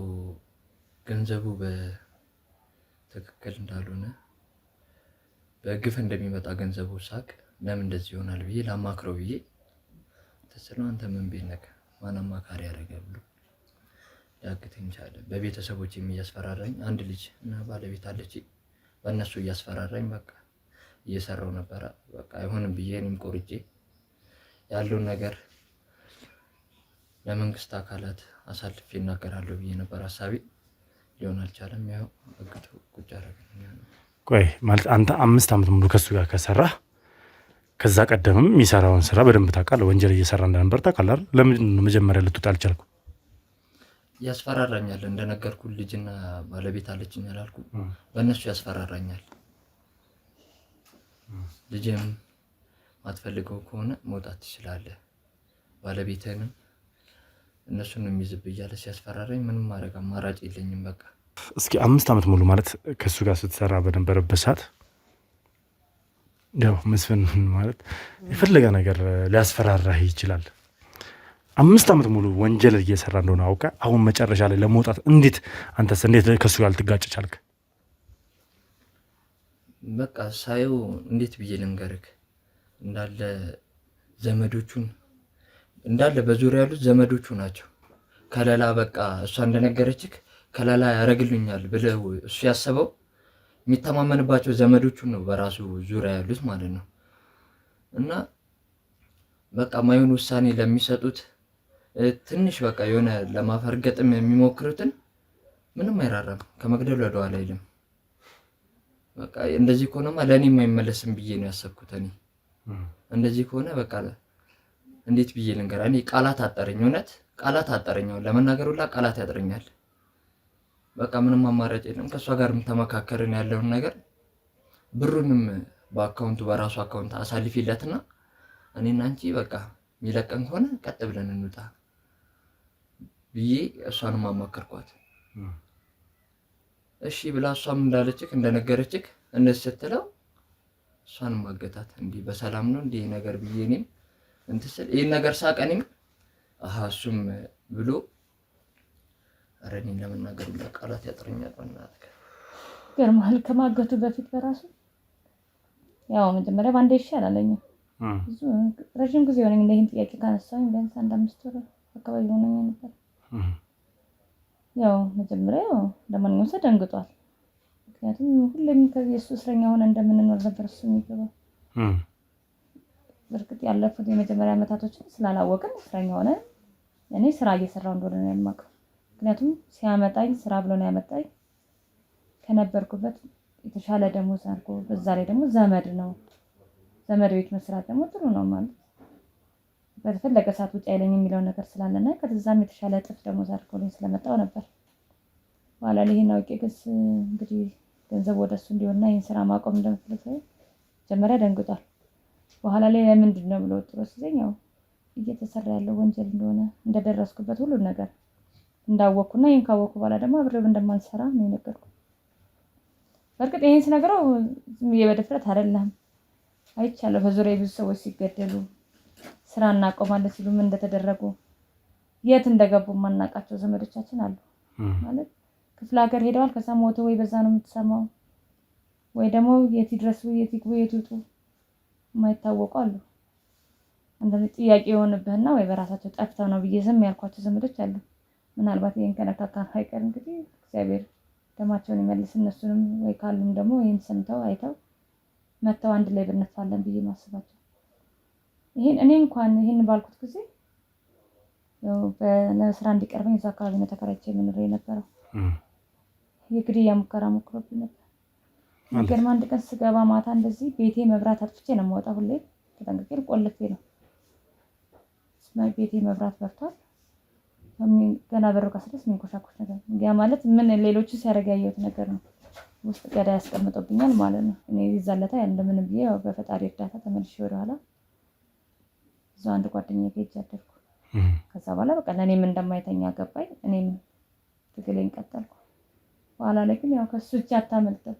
S3: ገንዘቡ በትክክል እንዳልሆነ በግፍ እንደሚመጣ ገንዘቡ ሳቅ ለምን እንደዚህ ይሆናል ብዬ ላማክረው ብዬ ተስለው አንተ ምን ቤት ነህ ማን አማካሪ ያደረገ ብሎ ሊያግተኝ ቻለ። በቤተሰቦች እያስፈራራኝ አንድ ልጅ እና ባለቤት አለች። በእነሱ እያስፈራራኝ በቃ እየሰራው ነበረ። በቃ አይሆንም ብዬ እኔም ቆርጬ ያለውን ነገር ለመንግስት አካላት አሳልፌ እናገራለሁ ብዬ ነበር ሀሳቤ። ሊሆን አልቻለም። ያው እግቱ ቁጭ አደረገኝ።
S1: ቆይ ማለት አንተ 5 ዓመት ሙሉ ከሱ ጋር ከሰራህ ከዛ ቀደምም የሚሰራውን ስራ በደንብ ታውቃለህ። ወንጀል እየሰራ እንደነበር ታውቃለህ አይደል? ለምንድን ነው መጀመሪያ ልትወጣ አልቻልኩም?
S3: ያስፈራራኛል። እንደነገርኩ ልጅና ባለቤት አለችኝ ያላልኩ በእነሱ ያስፈራራኛል። ልጅም ማትፈልገው ከሆነ መውጣት ትችላለህ፣ ባለቤትህንም እነሱን የሚዝብ እያለ ሲያስፈራራኝ ምንም ማድረግ አማራጭ የለኝም። በቃ
S1: እስኪ 5 ዓመት ሙሉ ማለት ከሱ ጋር ስትሰራ በነበረበት ሰዓት ያው መስፍን ማለት የፈለገ ነገር ሊያስፈራራህ ይችላል። 5 ዓመት ሙሉ ወንጀል እየሰራ እንደሆነ አውቃ አሁን መጨረሻ ላይ ለመውጣት እንዴት ከሱ ጋር ልትጋጭ ቻልክ?
S3: በቃ ሳየው እንዴት ብዬ ልንገርክ፣ እንዳለ ዘመዶቹን እንዳለ በዙሪያ ያሉት ዘመዶቹ ናቸው። ከለላ በቃ እሷ እንደነገረችክ ከለላ ያደርግልኛል ብለው እሱ ያሰበው የሚተማመንባቸው ዘመዶቹን ነው በራሱ ዙሪያ ያሉት ማለት ነው። እና በቃ ማይሆን ውሳኔ ለሚሰጡት ትንሽ በቃ የሆነ ለማፈርገጥም የሚሞክሩትን ምንም አይራራም፣ ከመግደል ወደ ኋላ አይልም። በቃ እንደዚህ ከሆነማ ለእኔም አይመለስም ብዬ ነው ያሰብኩት። እኔ እንደዚህ ከሆነ በቃ እንዴት ብዬ ልንገር፣ እኔ ቃላት አጠረኝ፣ እውነት ቃላት አጠረኝ፣ ለመናገር ሁላ ቃላት ያጥረኛል። በቃ ምንም አማራጭ የለም። ከእሷ ጋርም ተመካከርን ያለውን ነገር ብሩንም በአካውንቱ በራሱ አካውንት አሳልፊለትና እኔና አንቺ በቃ የሚለቀን ከሆነ ቀጥ ብለን እንውጣ ብዬ እሷንም አማከርኳት። እሺ ብላ እሷም እንዳለችክ እንደነገረችክ እንደዚህ ስትለው እሷንም አገታት። እንዲህ በሰላም ነው እንዲህ ነገር ብዬ እኔም እንትን ስል ይህን ነገር ሳቀኔም እሱም ብሎ ኧረ እኔን ለመናገር ሁላ ቃላት ያጥረኛል። በእናትህ
S2: ገርማል። ከማገቱ በፊት በራሱ ያው መጀመሪያ ባንዴ ይሻላለኝ ብዙ ረጅም ጊዜ ሆነኝ ይሄን ጥያቄ ካነሳኝ ቢያንስ 1-5 ወር አካባቢ ሆነኝ ነበር። ያው መጀመሪያ ለማንኛውም ሰው ደንግጧል። ምክንያቱም ሁሌም ከዚህ እሱ እስረኛ ሆነ እንደምንኖር ነበር እሱ የሚገባው። በርግጥ ያለፉት የመጀመሪያ ዓመታቶችን ስላላወቅን እስረኛ ሆነ እኔ ስራ እየሰራው እንደሆነ ነው የማውቀው። ምክንያቱም ሲያመጣኝ ስራ ብሎ ነው ያመጣኝ። ከነበርኩበት የተሻለ ደሞዝ አድርጎ በዛ ላይ ደግሞ ዘመድ ነው። ዘመድ ቤት መስራት ደግሞ ጥሩ ነው ማለት በተፈለገ ሰዓት ውጭ አይለኝ የሚለው ነገር ስላለና ከዛም የተሻለ እጥፍ ደሞዝ አድርጎልኝ ስለመጣው ነበር። በኋላ ላይ ይሄን አውቄ ግስ እንግዲህ ገንዘብ ወደሱ እንዲሆንና ይሄን ስራ ማቆም እንደምፈልግ መጀመሪያ ደንግጧል። በኋላ ላይ ለምንድን ነው ብሎ ጥሩ ሲዘኝ ያው እየተሰራ ያለው ወንጀል እንደሆነ እንደደረስኩበት ሁሉ ነገር እንዳወቅኩና ይሄን ካወቅኩ በኋላ ደግሞ አብሬው እንደማልሰራ ነው የነገርኩት። በርግጥ ይሄን ስነግረው ዝም በድፍረት አይደለም፣ አይቻለሁ። በዙሪያ ብዙ ሰዎች ሲገደሉ ስራ እናቆማለን ሲሉ ምን እንደተደረጉ የት እንደገቡ ማናቃቸው ዘመዶቻችን አሉ። ማለት ክፍለ ሀገር ሄደዋል፣ ከዛ ሞተ ወይ በዛ ነው የምትሰማው፣ ወይ ደግሞ የት ይድረሱ የት ይግቡ የት ይውጡ የማይታወቁ አሉ። አንዳንድ ጥያቄ የሆነብህና ወይ በራሳቸው ጠፍተው ነው ብዬ ዝም ያልኳቸው ዘመዶች አሉ። ምናልባት ይሄን ከነካካን አይቀር እንግዲህ እግዚአብሔር ደማቸውን ይመልስ። እነሱንም ወይ ካሉም ደግሞ ይሄን ሰምተው አይተው መተው አንድ ላይ ብንፋለን ብዬ ማስባቸው። ይሄን እኔ እንኳን ይሄን ባልኩት ጊዜ ያው በስራ እንዲቀርበኝ እዛ አካባቢ ነው ተከራይቼ የምኖር የነበረው። የግድያ ሙከራ ሞክሮብኝ ነበር። ግን አንድ ቀን ስገባ ማታ እንደዚህ ቤቴ መብራት አጥፍቼ ነው የምወጣው። ሁሌ ተጠንቅቄ ቆልፌ ነው። ቤቴ መብራት በርቷል። ገና በሩ ጋር ስደርስ የሚንኮሻኮሽ ነገር ያ ማለት ምን ሌሎቹ ሲያደርግ ያየሁት ነገር ነው። ውስጥ ገዳ ያስቀምጦብኛል ማለት ነው። እኔ ይዛለታ እንደምንም ብዬ ያው በፈጣሪ እርዳታ ተመልሼ ወደኋላ እዛው አንድ ጓደኛዬ ጋር አደርኩ። ከዛ በኋላ በቃ ለኔም እንደማይተኛ ገባኝ። እኔም ትግሌን ቀጠልኩ። በኋላ ላይ ግን ያው ከሱ እጅ አታመልጥም።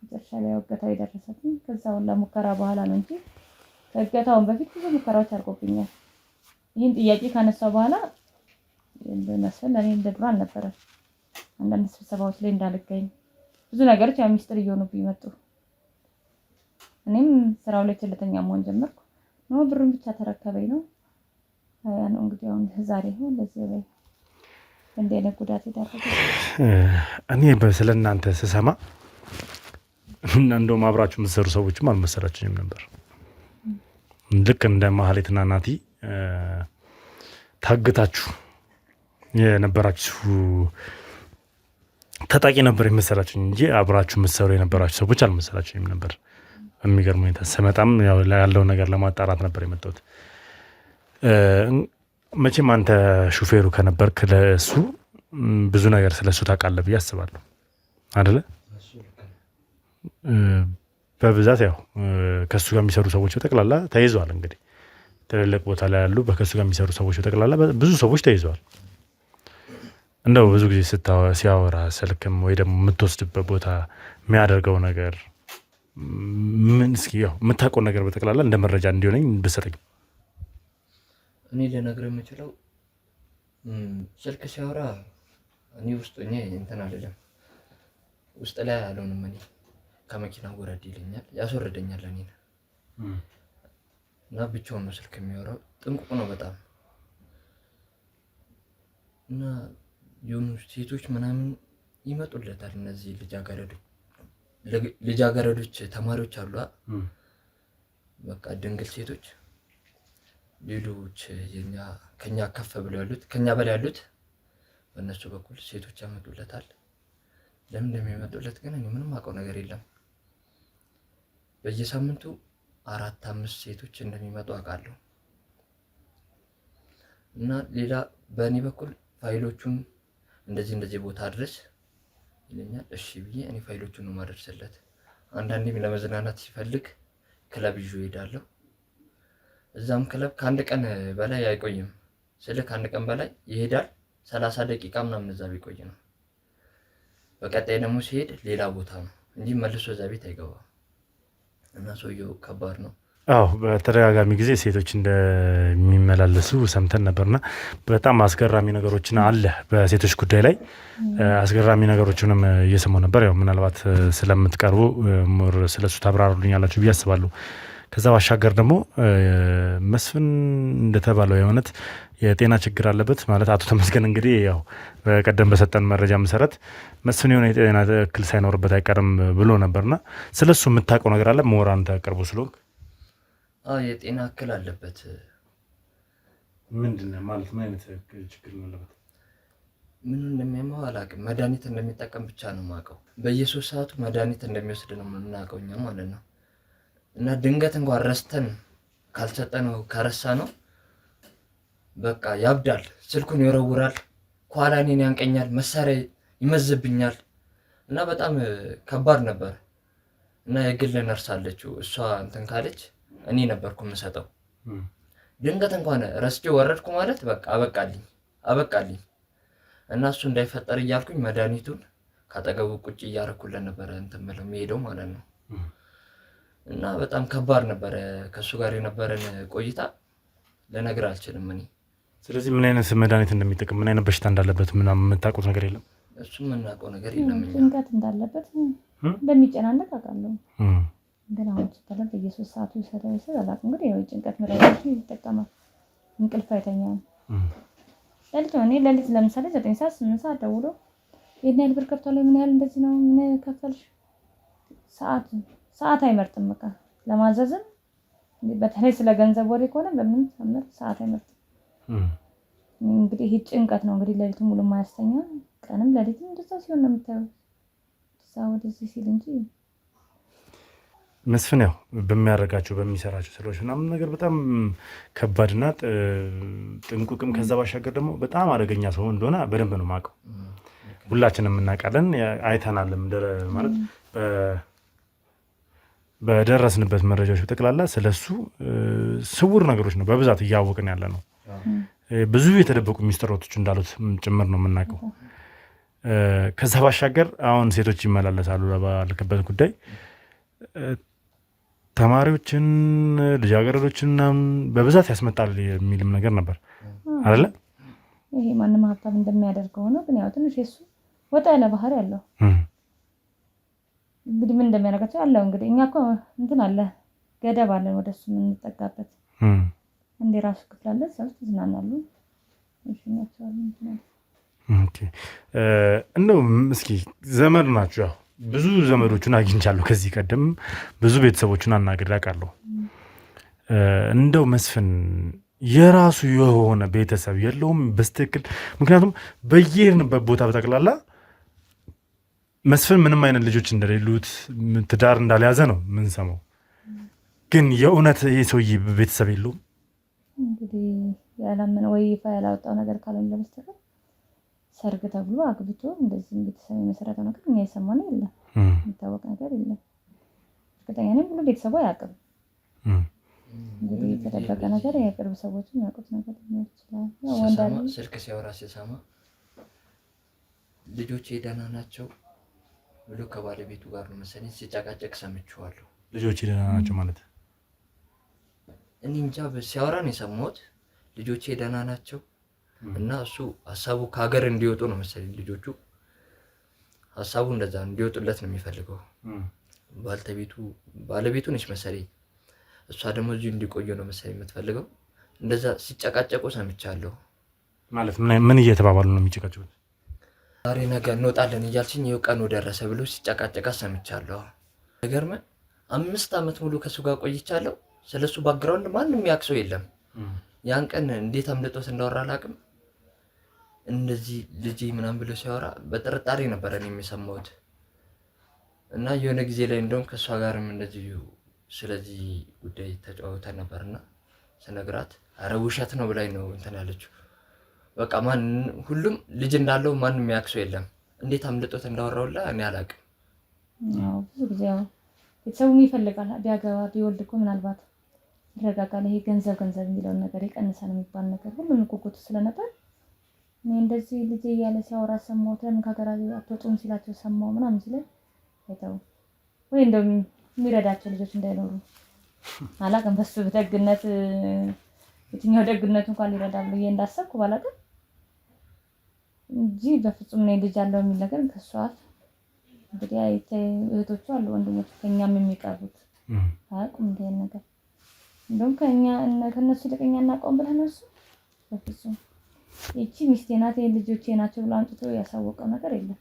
S2: መጨረሻ ላይ እገታው የደረሰብኝ ከዛው ለሙከራ በኋላ ነው እንጂ ከእገታውን በፊት ብዙ ሙከራዎች አድርጎብኛል። ይህን ጥያቄ ካነሳው በኋላ እንደመስል ለኔ እንደድሮ አልነበረም። አንዳንድ ስብሰባዎች ላይ እንዳልገኝ ብዙ ነገሮች ያው ሚስጥር እየሆኑብኝ መጡ። እኔም ስራው ላይ ቸልተኛ መሆን ጀመርኩ። ነው ብሩን ብቻ ተረከበኝ ነው ያ ነው እንግዲህ አሁን ዛሬ ነው ለዚህ ላይ እንደኔ ጉዳት ይዳረጋል።
S1: እኔ ስለእናንተ ስሰማ እንደውም አብራችሁ የምትሰሩ ሰዎችም አልመሰላችሁኝም ነበር። ልክ እንደ ማህሌትና ናቲ ታግታችሁ የነበራችሁ ታጣቂ ነበር የመሰላችሁኝ እንጂ አብራችሁ የምትሰሩ የነበራችሁ ሰዎች አልመሰላችሁኝም ነበር። በሚገርም ሁኔታ ስመጣም ያለውን ነገር ለማጣራት ነበር የመጣሁት። መቼም አንተ ሹፌሩ ከነበርክ ለእሱ ብዙ ነገር ስለሱ ታውቃለህ ብዬ አስባለሁ አይደለ? በብዛት ያው ከሱ ጋር የሚሰሩ ሰዎች በጠቅላላ ተይዘዋል። እንግዲህ ትልልቅ ቦታ ላይ ያሉ ከሱ ጋር የሚሰሩ ሰዎች በጠቅላላ ብዙ ሰዎች ተይዘዋል። እንደው ብዙ ጊዜ ሲያወራ ስልክም ወይ ደግሞ የምትወስድበት ቦታ የሚያደርገው ነገር ምን እስኪ ያው የምታውቀው ነገር በጠቅላላ እንደ መረጃ እንዲሆነኝ ብሰጠኝ።
S3: እኔ ልነግርህ የምችለው ስልክ ሲያወራ እኔ ውስጥ ሆኜ እንትን አይደለም ውስጥ ላይ አልሆንም። እኔ ከመኪና ወረድ ይለኛል፣ ያስወርደኛል እኔን እና ብቻውን ነው ስልክ የሚያወራው። ጥንቁቅ ነው በጣም እና የሆኑ ሴቶች ምናምን ይመጡለታል። እነዚህ ልጃገረዶች ተማሪዎች አሉ፣ በቃ ድንግል ሴቶች፣ ሌሎች ከኛ ከፍ ብለው ያሉት ከኛ በላይ ያሉት በእነሱ በኩል ሴቶች ያመጡለታል። ለምን እንደሚመጡለት ግን እኔ ምንም አውቀው ነገር የለም። በየሳምንቱ 4-5 ሴቶች እንደሚመጡ አውቃለሁ። እና ሌላ በእኔ በኩል ፋይሎቹን እንደዚህ ቦታ አድርስ ይለኛል። እሺ ብዬ እኔ ፋይሎቹን ነው ማደርስለት። አንዳንዴም ለመዝናናት ሲፈልግ ክለብ ይዞ እሄዳለሁ። እዛም ክለብ ከአንድ ቀን በላይ አይቆይም። ከአንድ ቀን በላይ ይሄዳል። 30 ደቂቃ ምናምን እዛ ቢቆይ ነው። በቀጣይ ደግሞ ሲሄድ ሌላ ቦታ ነው እንጂ መልሶ እዛ ቤት አይገባም። እና ሰውየው ከባድ ነው።
S1: አዎ በተደጋጋሚ ጊዜ ሴቶች እንደሚመላለሱ ሰምተን ነበርና በጣም አስገራሚ ነገሮችን አለ በሴቶች ጉዳይ ላይ አስገራሚ ነገሮችንም እየሰማሁ ነበር። ያው ምናልባት ስለምትቀርቡ ሞር ስለሱ ታብራሩልኛላችሁ ብዬ አስባለሁ። ከዛ ባሻገር ደግሞ መስፍን እንደተባለው የእውነት የጤና ችግር አለበት ማለት አቶ ተመስገን እንግዲህ ያው በቀደም በሰጠን መረጃ መሰረት መስፍን የሆነ የጤና እክል ሳይኖርበት አይቀርም ብሎ ነበርና ስለሱ የምታውቀው ነገር አለ? ሞር አንተ ቅርቡ ስለሆንክ።
S3: የጤና እክል አለበት።
S1: ምንድን ነው ማለት? ምን አይነት ችግር ነው አለበት?
S3: ምን እንደሚያመው አላውቅም። መድኃኒት እንደሚጠቀም ብቻ ነው የማውቀው። በየ3 ሰዓቱ መድኃኒት እንደሚወስድ ነው የምናውቀው እኛ ማለት ነው። እና ድንገት እንኳን ረስተን ካልሰጠነው ከረሳ ነው በቃ ያብዳል። ስልኩን ይወረውራል፣ ከኋላ እኔን ያንቀኛል፣ መሳሪያ ይመዝብኛል እና በጣም ከባድ ነበር። እና የግል ነርስ አለችው፣ እሷ እንትን ካለች እኔ ነበርኩ የምሰጠው። ድንገት እንኳን ረስቼ ወረድኩ ማለት በቃ አበቃልኝ። እና እሱ እንዳይፈጠር እያልኩኝ መድኃኒቱን ካጠገቡ ቁጭ እያረኩለት ነበረ እንትን ብለው የሚሄደው ማለት ነው። እና በጣም ከባድ ነበረ ከእሱ ጋር የነበረን ቆይታ ልነግር አልችልም እኔ።
S1: ስለዚህ ምን አይነት መድኃኒት እንደሚጠቅም ምን አይነት በሽታ እንዳለበት ምናምን የምታውቁት ነገር የለም?
S3: እሱ የምናውቀው ነገር የለም።
S2: ጭንቀት እንዳለበት እንደሚጨናነቅ አውቃለሁ። ግን አሁን ስትለው በየ3 ሰዓቱ ይሰራል አላውቅም። እንግዲህ ያው ጭንቀት መድኃኒት ይጠቀማል። እንቅልፍ አይተኛም። ሌሊት ለምሳሌ 9 ሰዓት 8 ሰዓት ደውሎ ይሄን ያህል ብር ከፍቷል፣ ምን ያህል እንደዚህ ነው ምን ከፈልሽ? ሰዓት አይመርጥም። በቃ ለማዘዝም በተለይ ስለ ገንዘብ ወሬ ከሆነ በምን ሰዓት አይመርጥም። እንግዲህ ይሄ ጭንቀት ነው እንግዲህ ሌሊቱ ሙሉ ማያስተኛ፣ ቀንም ሌሊትም እንደዛ ሲሆን ነው የምታየው። ወደዚህ ሲል እንጂ
S1: መስፍን ያው በሚያደርጋቸው በሚሰራቸው ስራዎች ምናምን ነገር በጣም ከባድና ጥንቁቅም ከዛ ባሻገር ደግሞ በጣም አደገኛ ሰው እንደሆነ በደንብ ነው የማውቀው። ሁላችንም እናውቃለን፣ አይተናልም ማለት በደረስንበት መረጃዎች በጠቅላላ ስለሱ ስውር ነገሮች ነው በብዛት እያወቅን ያለ ነው። ብዙ የተደበቁ ሚስጥሮች እንዳሉት ጭምር ነው የምናውቀው። ከዛ ባሻገር አሁን ሴቶች ይመላለሳሉ ባልክበት ጉዳይ ተማሪዎችን ልጃገረዶችን በብዛት ያስመጣል የሚልም ነገር ነበር አይደለ?
S2: ይሄ ማንም ሀብታም እንደሚያደርገው ነው። ግን ያው ትንሽ የሱ ወጣ ያለ ባህሪ ያለው እንግዲህ ምን እንደሚያደርጋቸው ያለው እንግዲህ እኛ እኮ እንትን አለ ገደብ አለን ወደሱ የምንጠጋበት። እንደ ራሱ ክፍል አለ፣ ሰዎች ይዝናናሉ።
S1: ኦኬ እንደው እስኪ ዘመድ ናችሁ? ያው ብዙ ዘመዶቹን አግኝቻለሁ ከዚህ ቀደም ብዙ ቤተሰቦቹን አናግሬ አውቃለሁ። እንደው መስፍን የራሱ የሆነ ቤተሰብ የለውም በስትክክል። ምክንያቱም በየሄድንበት ቦታ በጠቅላላ መስፍን ምንም አይነት ልጆች እንደሌሉት ትዳር እንዳልያዘ ነው የምንሰማው። ግን የእውነት ይህ ሰውዬ ቤተሰብ የለውም
S2: እንግዲህ ያላመነ ወይ ይፋ ያላወጣው ነገር ካልሆነ በስተቀር ሰርግ ተብሎ አግብቶ እንደዚህ ቤተሰብ የመሰረተው ነገር እኛ የሰማነው የለም፣ የሚታወቅ ነገር የለም። እርግጠኛ ነኝ ሁሉ ቤተሰቡ አያውቅም። እንግዲህ የተደበቀ ነገር የቅርብ ሰዎች የሚያውቁት ነገር ሊኖር ይችላል።
S3: ስልክ ሲያወራ ሲሰማ ልጆቼ ደህና ናቸው ብሎ ከባለቤቱ ጋር ነው መሰለኝ ሲጨቃጨቅ ሰምቼዋለሁ።
S1: ልጆቼ ደህና ናቸው ማለት
S3: እኔ እንጃ ሲያወራ ነው የሰማሁት። ልጆቼ ደህና ናቸው እና እሱ ሀሳቡ ከሀገር እንዲወጡ ነው መሰለኝ። ልጆቹ ሀሳቡ እንደዛ እንዲወጡለት ነው የሚፈልገው። ባለቤቱ ነች መሰለኝ። እሷ ደግሞ እዚሁ እንዲቆዩ ነው መሰለኝ የምትፈልገው። እንደዛ ሲጨቃጨቁ ሰምቻለሁ።
S1: ማለት ምን እየተባባሉ ነው የሚጨቃጨቁት?
S3: ዛሬ ነገ እንወጣለን እያልሽኝ ይኸው ቀኑ ደረሰ ብሎ ሲጨቃጨቃ ሰምቻለሁ። ነገርም 5 ዓመት ሙሉ ከሱ ጋር ቆይቻለሁ። ስለሱ ባክግራውንድ ማንም የሚያውቅ ሰው የለም። ያን ቀን እንዴት አምልጦት እንዳወራ አላውቅም። እንደዚህ ልጄ ምናምን ብሎ ሲያወራ በጥርጣሬ ነበረ እኔ የሚሰማሁት እና የሆነ ጊዜ ላይ እንደውም ከእሷ ጋርም እንደዚህ ስለዚህ ጉዳይ ተጫውተን ነበርና ስነግራት አረ ውሸት ነው ብላኝ ነው እንትን ያለችው። በቃ ሁሉም ልጅ እንዳለው ማንም የሚያውቅ ሰው የለም። እንዴት አምልጦት እንዳወራውላ እኔ አላውቅም።
S2: ብዙ ጊዜ ቤተሰቡ ይፈልጋል ቢያገባ ቢወልድ እኮ ምናልባት ይረጋጋል። ይሄ ገንዘብ የሚለውን ነገር ይቀንሳል የሚባል ነገር ሁሉም ጉጉት ስለነበር እኔ እንደዚህ ልጅ እያለ ሲያወራ ሰማሁት። ለምን ከሀገር አትወጡም ሲላቸው ሰማሁ ምናምን ሲለኝ አይተው ወይ እንደውም የሚረዳቸው ልጆች እንዳይኖሩ አላውቅም። በሱ ደግነት የትኛው ደግነቱ እንኳን ሊረዳ ብዬ እንዳሰብኩ ባላውቅም እንጂ በፍጹም እኔ ልጅ አለው የሚል ነገር ከእሱ አፍ እንግዲህ እህቶቹ አሉ ወንድሞቹ ከእኛም የሚቀርቡት አያውቁም እንዲህ አይነት ነገር። እንደውም ከእነሱ ይልቅ እኛ እናውቀውም ብለህ ነው እሱ በፍጹም ይቺ ሚስቴ ናት ልጆቼ ናቸው ብሎ አንጥቶ ያሳወቀው ነገር የለም።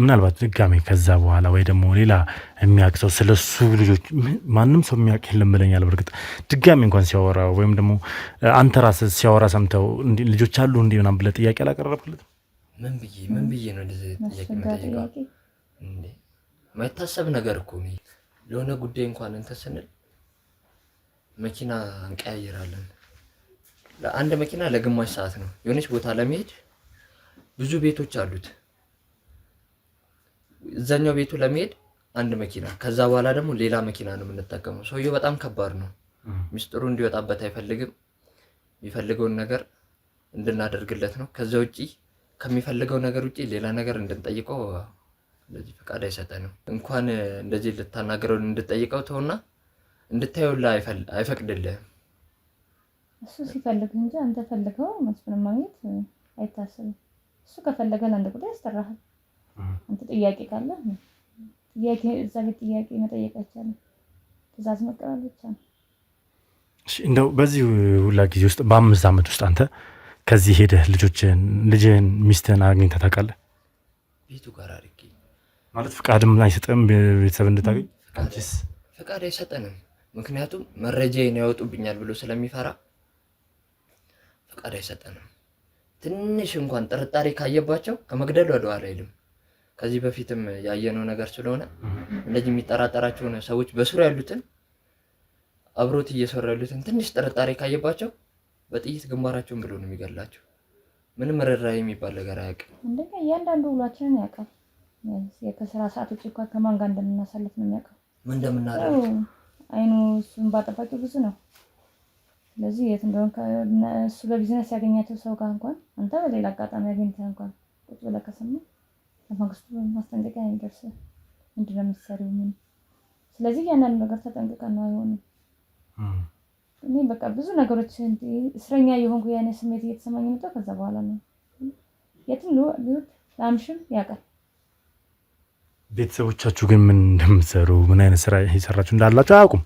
S1: ምናልባት ድጋሜ ከዛ በኋላ ወይ ደግሞ ሌላ የሚያውቅ ሰው ስለሱ ልጆች ማንም ሰው የሚያውቅ የለም ብለኛል። በርግጥ ድጋሜ እንኳን ሲያወራ ወይም ደግሞ አንተ ራስህ ሲያወራ ሰምተው ልጆች አሉ እንዲህ ምናምን ብለህ ጥያቄ አላቀረብክለትም?
S3: ምን ብዬ ነው እንደዚህ ጥያቄ የምጠይቀው? እንዴ ማይታሰብ ነገር እኮ ነው። ለሆነ ጉዳይ እንኳን እንትን ስንል መኪና እንቀያየራለን። ለአንድ መኪና ለግማሽ ሰዓት ነው። የሆነች ቦታ ለመሄድ ብዙ ቤቶች አሉት። እዛኛው ቤቱ ለመሄድ አንድ መኪና፣ ከዛ በኋላ ደግሞ ሌላ መኪና ነው የምንጠቀመው። ሰውየው በጣም ከባድ ነው። ሚስጥሩ እንዲወጣበት አይፈልግም። የሚፈልገውን ነገር እንድናደርግለት ነው። ከዛ ውጪ ከሚፈልገው ነገር ውጪ ሌላ ነገር እንድንጠይቀው እንደዚህ ፈቃድ አይሰጠንም። እንኳን እንደዚህ ልታናገረው እንድጠይቀው ተውና እንድታየውላ አይፈቅድልህም።
S2: እሱ ሲፈልግ እንጂ አንተ ፈልገው መስፍን ማግኘት አይታሰብም። እሱ ከፈለገ ለአንድ ጉዳይ ያስጠራሃል። አንተ ጥያቄ ካለ ጥያቄ እዛ ቤት ጥያቄ መጠየቅ አይቻልም። ትእዛዝ መቀበል ብቻ ነው።
S1: እንደው በዚህ ሁላ ጊዜ ውስጥ በ5 ዓመት ውስጥ አንተ ከዚህ ሄደህ ልጅህን ሚስትህን አግኝተህ ታውቃለህ?
S3: ቤቱ ጋር አድርጌ
S1: ማለት ፍቃድም አይሰጥም ቤተሰብ እንድታገኝ?
S3: ፍቃድ አይሰጠንም። ምክንያቱም መረጃዬን ያወጡብኛል ብሎ ስለሚፈራ ፍቃድ አይሰጠንም። ትንሽ እንኳን ጥርጣሬ ካየባቸው ከመግደል ወደ ኋላ አይልም። ከዚህ በፊትም ያየነው ነገር ስለሆነ እንደዚህ የሚጠራጠራቸውን ሰዎች በስሩ ያሉትን አብሮት እየሰሩ ያሉትን ትንሽ ጥርጣሬ ካየባቸው በጥይት ግንባራቸውን ብሎ ነው የሚገላቸው። ምንም ርህራሄ የሚባል ነገር አያውቅም።
S2: እንደኛ እያንዳንዱ ውሏችንን ያውቃል። ከስራ ሰዓት ውጭ እንኳን ከማን ጋር እንደምናሳልፍ ነው የሚያውቀው።
S3: ምን እንደምናደርግ
S2: አይኑ እሱን ባጠባቂው ብዙ ነው። ስለዚህ የት እንደሆነ እሱ በቢዝነስ ያገኛቸው ሰው ጋር እንኳን አንተ በሌላ አጋጣሚ አግኝተህ እንኳን ቁጭ ብለህ ከሰማህ ለማግስቱ ማስጠንቀቂያ ይደርሳል። ምንድን ነው የምትሰሪው? ምን? ስለዚህ ያንን ነገር ተጠንቅቀን ነው አይሆንም። እኔ በቃ ብዙ ነገሮች እስረኛ የሆንኩ ያኔ ስሜት እየተሰማኝ መጣ። ከዛ በኋላ ነው የትም ሊወድ ላምሽም ያውቃል።
S1: ቤተሰቦቻችሁ ግን ምን እንደምትሰሩ ምን አይነት ስራ እየሰራችሁ እንዳላችሁ አያውቁም።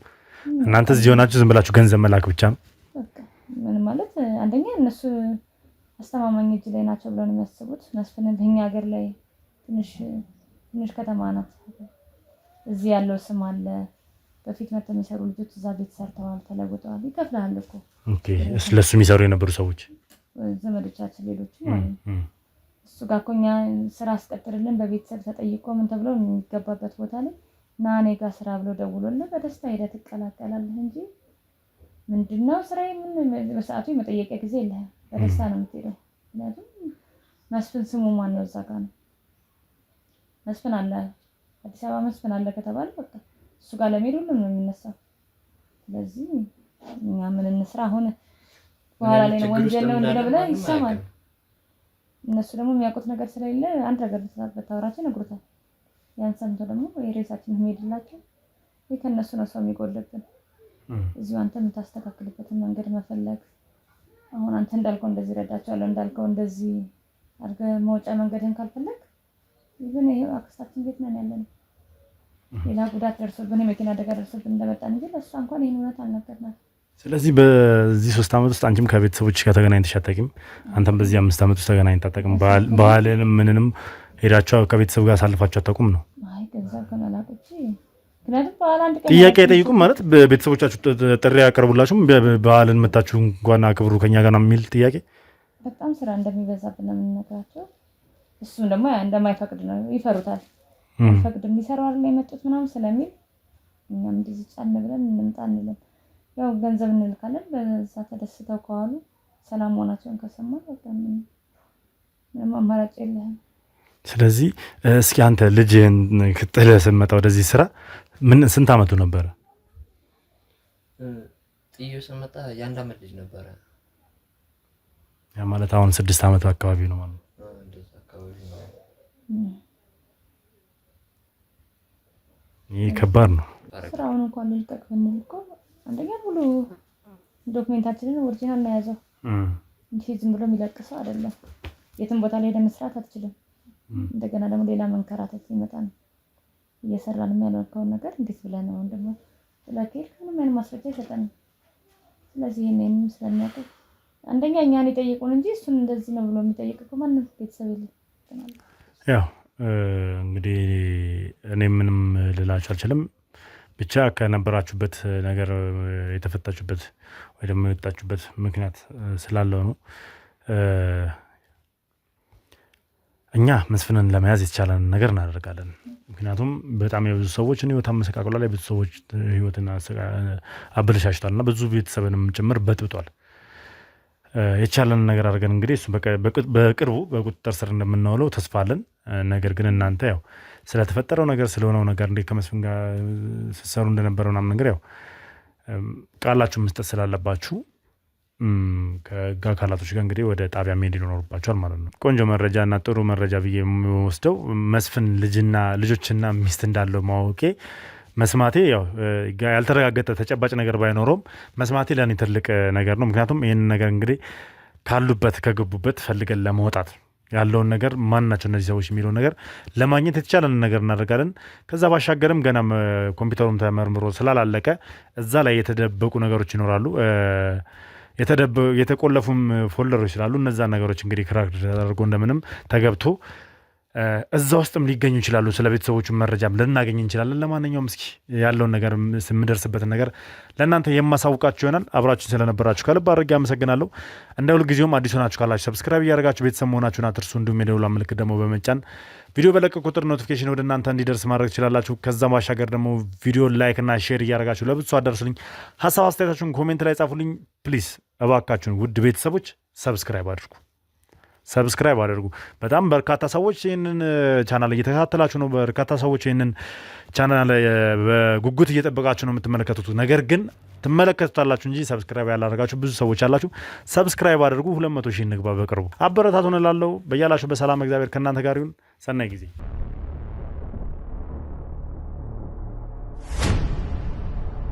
S1: እናንተ እዚህ ሆናችሁ ዝም ብላችሁ ገንዘብ መላክ ብቻ ነው።
S2: በቃ ምን ማለት አንደኛ እነሱ አስተማማኝ እጅ ላይ ናቸው ብለው ነው የሚያስቡት። መስፍን በእኛ ሀገር ላይ ትንሽ ከተማ ናት። እዚህ ያለው ስም አለ። በፊት መጥተው የሚሰሩ ልጆች እዛ ቤት ሰርተዋል፣ ተለውጠዋል። ይከፍልሃል እኮ
S1: ኦኬ። ስለሱ የሚሰሩ የነበሩ ሰዎች
S2: ዘመዶቻችን ሌሎቹ ማለት ነው። እሱ ጋር እኮ እኛ ስራ አስቀጥርልን በቤተሰብ ተጠይቆ ምን ተብሎ የሚገባበት ቦታ ላይ ና እኔ ጋር ስራ ብሎ ደውሎልህ በደስታ ሄደህ ትቀላቀላለህ እንጂ ምንድነው ስራዬ ምን በሰዓቱ የመጠየቂያ ጊዜ የለህም። በደስታ ነው የምትሄደው። ምክንያቱም መስፍን ስሙ ማን ነው? እዛ ጋር ነው መስፍን አለ፣ አዲስ አበባ መስፍን አለ ከተባለ በቃ እሱ ጋር ለመሄድ ሁሉም ነው የሚነሳው። ስለዚህ እኛ ምን እንስራ አሁን በኋላ ላይ ነው ወንጀል ነው እንደብለህ ይሰማል። እነሱ ደግሞ የሚያውቁት ነገር ስለሌለ አንድ ነገር በታወራቸው ይነግሩታል። ያን ሰምቶ ደግሞ የሬሳችን ሄድላቸው ወይ ከነሱ ነው ሰው የሚጎልብን። እዚሁ አንተ የምታስተካክልበትን መንገድ መፈለግ። አሁን አንተ እንዳልከው እንደዚህ ረዳቸዋለሁ እንዳልከው እንደዚህ አድርገህ መውጫ መንገድን ካልፈለግ ይሄን ይሄ አክስታችን ቤት ነን ያለነው። ሌላ ጉዳት ደርሶብን የመኪና አደጋ ደርሶብን እንደመጣን እንጂ ለእሷ እንኳን ይሄን እውነት አልነገርናትም።
S1: ስለዚህ በዚህ 3 ዓመት ውስጥ አንቺም ከቤተሰቦች ጋር ተገናኝተሽ አታውቂም? አንተም በዚህ 5 ዓመት ውስጥ ተገናኝተህ አታውቅም? ባህልንም ምንንም ሄዳችሁ ከቤተሰብ ጋር አሳልፋችሁ አታውቁም ነው?
S2: አይ ገንዘብ ከመላቆች ምክንያቱም በኋላ አንድ ቀን
S1: ጥያቄ አይጠይቁም ማለት ቤተሰቦቻችሁ ጥሪ ያቀርቡላችሁም ባህልን መታችሁ እንኳን አክብሩ ከኛ ጋር ነው የሚል ጥያቄ?
S2: በጣም ስራ እንደሚበዛብን ነው የምንነግራቸው። እሱም ደግሞ እንደማይፈቅድ ነው ይፈሩታል። አይፈቅድም ሊሰሩ አይደል የመጡት ምናምን ስለሚል እኛም እንደዚህ ጫን ብለን እንምጣ እንልን። ያው ገንዘብ እንልካለን። በዛ ተደስተው ከዋሉ ሰላም ሆናቸውን ከሰማን በቃ ምንም አማራጭ የለህም።
S1: ስለዚህ እስኪ አንተ ልጅህን ጥለህ ስትመጣ ወደዚህ ስራ ስንት ዓመቱ ነበረ?
S3: ጥዩ ስመጣ የ1 ዓመት ልጅ ነበረ።
S1: ያ ማለት አሁን 6 ዓመቱ አካባቢ ነው ማለት ነው።
S3: እንደዛ አካባቢ ነው።
S1: ይሄ ከባድ ነው።
S2: ስራውን እንኳን ልልቀቅ ብንል እኮ አንደኛ ሙሉ ዶክሜንታችንን ኦሪጂናል ነው ያዘው እንጂ ዝም ብሎ የሚለቅሰው አይደለም። የትም ቦታ ላይ ለመስራት አትችልም። እንደገና ደግሞ ሌላ መንከራተት ይመጣ ነው። እየሰራን የሚያደርገውን ነገር እንዴት ብለን ነው ደግሞ ስለዚህ ምንም አይነት ማስረጃ አይሰጠንም። ስለዚህ ይሄንን ስለሚያውቁ አንደኛ እኛን ይጠይቁን እንጂ እሱን እንደዚህ ነው ብሎ የሚጠይቅ እኮ ማንም ቤተሰብ የለም።
S1: ያው እንግዲህ እኔ ምንም ልላችሁ አልችልም። ብቻ ከነበራችሁበት ነገር የተፈታችሁበት ወይ ደግሞ የወጣችሁበት ምክንያት ስላለው ነው። እኛ መስፍንን ለመያዝ የተቻለን ነገር እናደርጋለን። ምክንያቱም በጣም የብዙ ሰዎችን ህይወት አመሰቃቅሏል፣ የብዙ ሰዎች ህይወትን አበለሻሽቷል እና ብዙ ቤተሰብንም ጭምር በጥብጧል። የቻለን ነገር አድርገን እንግዲህ እሱ በቅርቡ በቁጥጥር ስር እንደምናውለው ተስፋ አለን። ነገር ግን እናንተ ያው ስለተፈጠረው ነገር ስለሆነው ነገር እንዴት ከመስፍን ጋር ስትሰሩ እንደነበረው ምናምን ነገር ያው ቃላችሁ መስጠት ስላለባችሁ ከህግ አካላቶች ጋር እንግዲህ ወደ ጣቢያ መሄድ ይኖርባቸዋል ማለት ነው። ቆንጆ መረጃ እና ጥሩ መረጃ ብዬ የሚወስደው መስፍን ልጆችና ሚስት እንዳለው ማወቄ መስማቴ ያው ያልተረጋገጠ ተጨባጭ ነገር ባይኖረውም መስማቴ ለእኔ ትልቅ ነገር ነው። ምክንያቱም ይህን ነገር እንግዲህ ካሉበት ከገቡበት ፈልገን ለመውጣት ያለውን ነገር ማን ናቸው እነዚህ ሰዎች የሚለውን ነገር ለማግኘት የተቻለን ነገር እናደርጋለን። ከዛ ባሻገርም ገና ኮምፒውተሩም ተመርምሮ ስላላለቀ እዛ ላይ የተደበቁ ነገሮች ይኖራሉ፣ የተቆለፉም ፎልደሮች ስላሉ እነዛ ነገሮች እንግዲህ ክራክ ተደርጎ እንደምንም ተገብቶ እዛ ውስጥም ሊገኙ ይችላሉ። ስለ ቤተሰቦቹ መረጃም ልናገኝ እንችላለን። ለማንኛውም እስኪ ያለውን ነገር የምደርስበትን ነገር ለእናንተ የማሳውቃችሁ ይሆናል። አብራችሁን ስለነበራችሁ ከልብ አድርጌ አመሰግናለሁ። እንደ ሁልጊዜውም አዲስ ሆናችሁ ካላችሁ ሰብስክራይብ እያደረጋችሁ ቤተሰብ መሆናችሁን አትርሱ። እንዲሁም የደውል ምልክት ደግሞ በመጫን ቪዲዮ በለቀ ቁጥር ኖቲፊኬሽን ወደ እናንተ እንዲደርስ ማድረግ ትችላላችሁ። ከዛ ባሻገር ደግሞ ቪዲዮ ላይክ እና ሼር እያደረጋችሁ ለብዙ ሰው አደርሱልኝ። ሀሳብ አስተያየታችሁን ኮሜንት ላይ ጻፉልኝ። ፕሊዝ እባካችሁን ውድ ቤተሰቦች ሰብስክራይብ አድርጉ። በጣም በርካታ ሰዎች ይህንን ቻናል እየተከታተላችሁ ነው። በርካታ ሰዎች ይህንን ቻናል በጉጉት እየጠበቃችሁ ነው የምትመለከቱት። ነገር ግን ትመለከቱታላችሁ እንጂ ሰብስክራይብ ያላደረጋችሁ ብዙ ሰዎች አላችሁ። ሰብስክራይብ አድርጉ። 200,000 እንግባ በቅርቡ። አበረታቱን እላለሁ። በያላችሁ በሰላም እግዚአብሔር ከእናንተ ጋር ይሁን። ሰናይ ጊዜ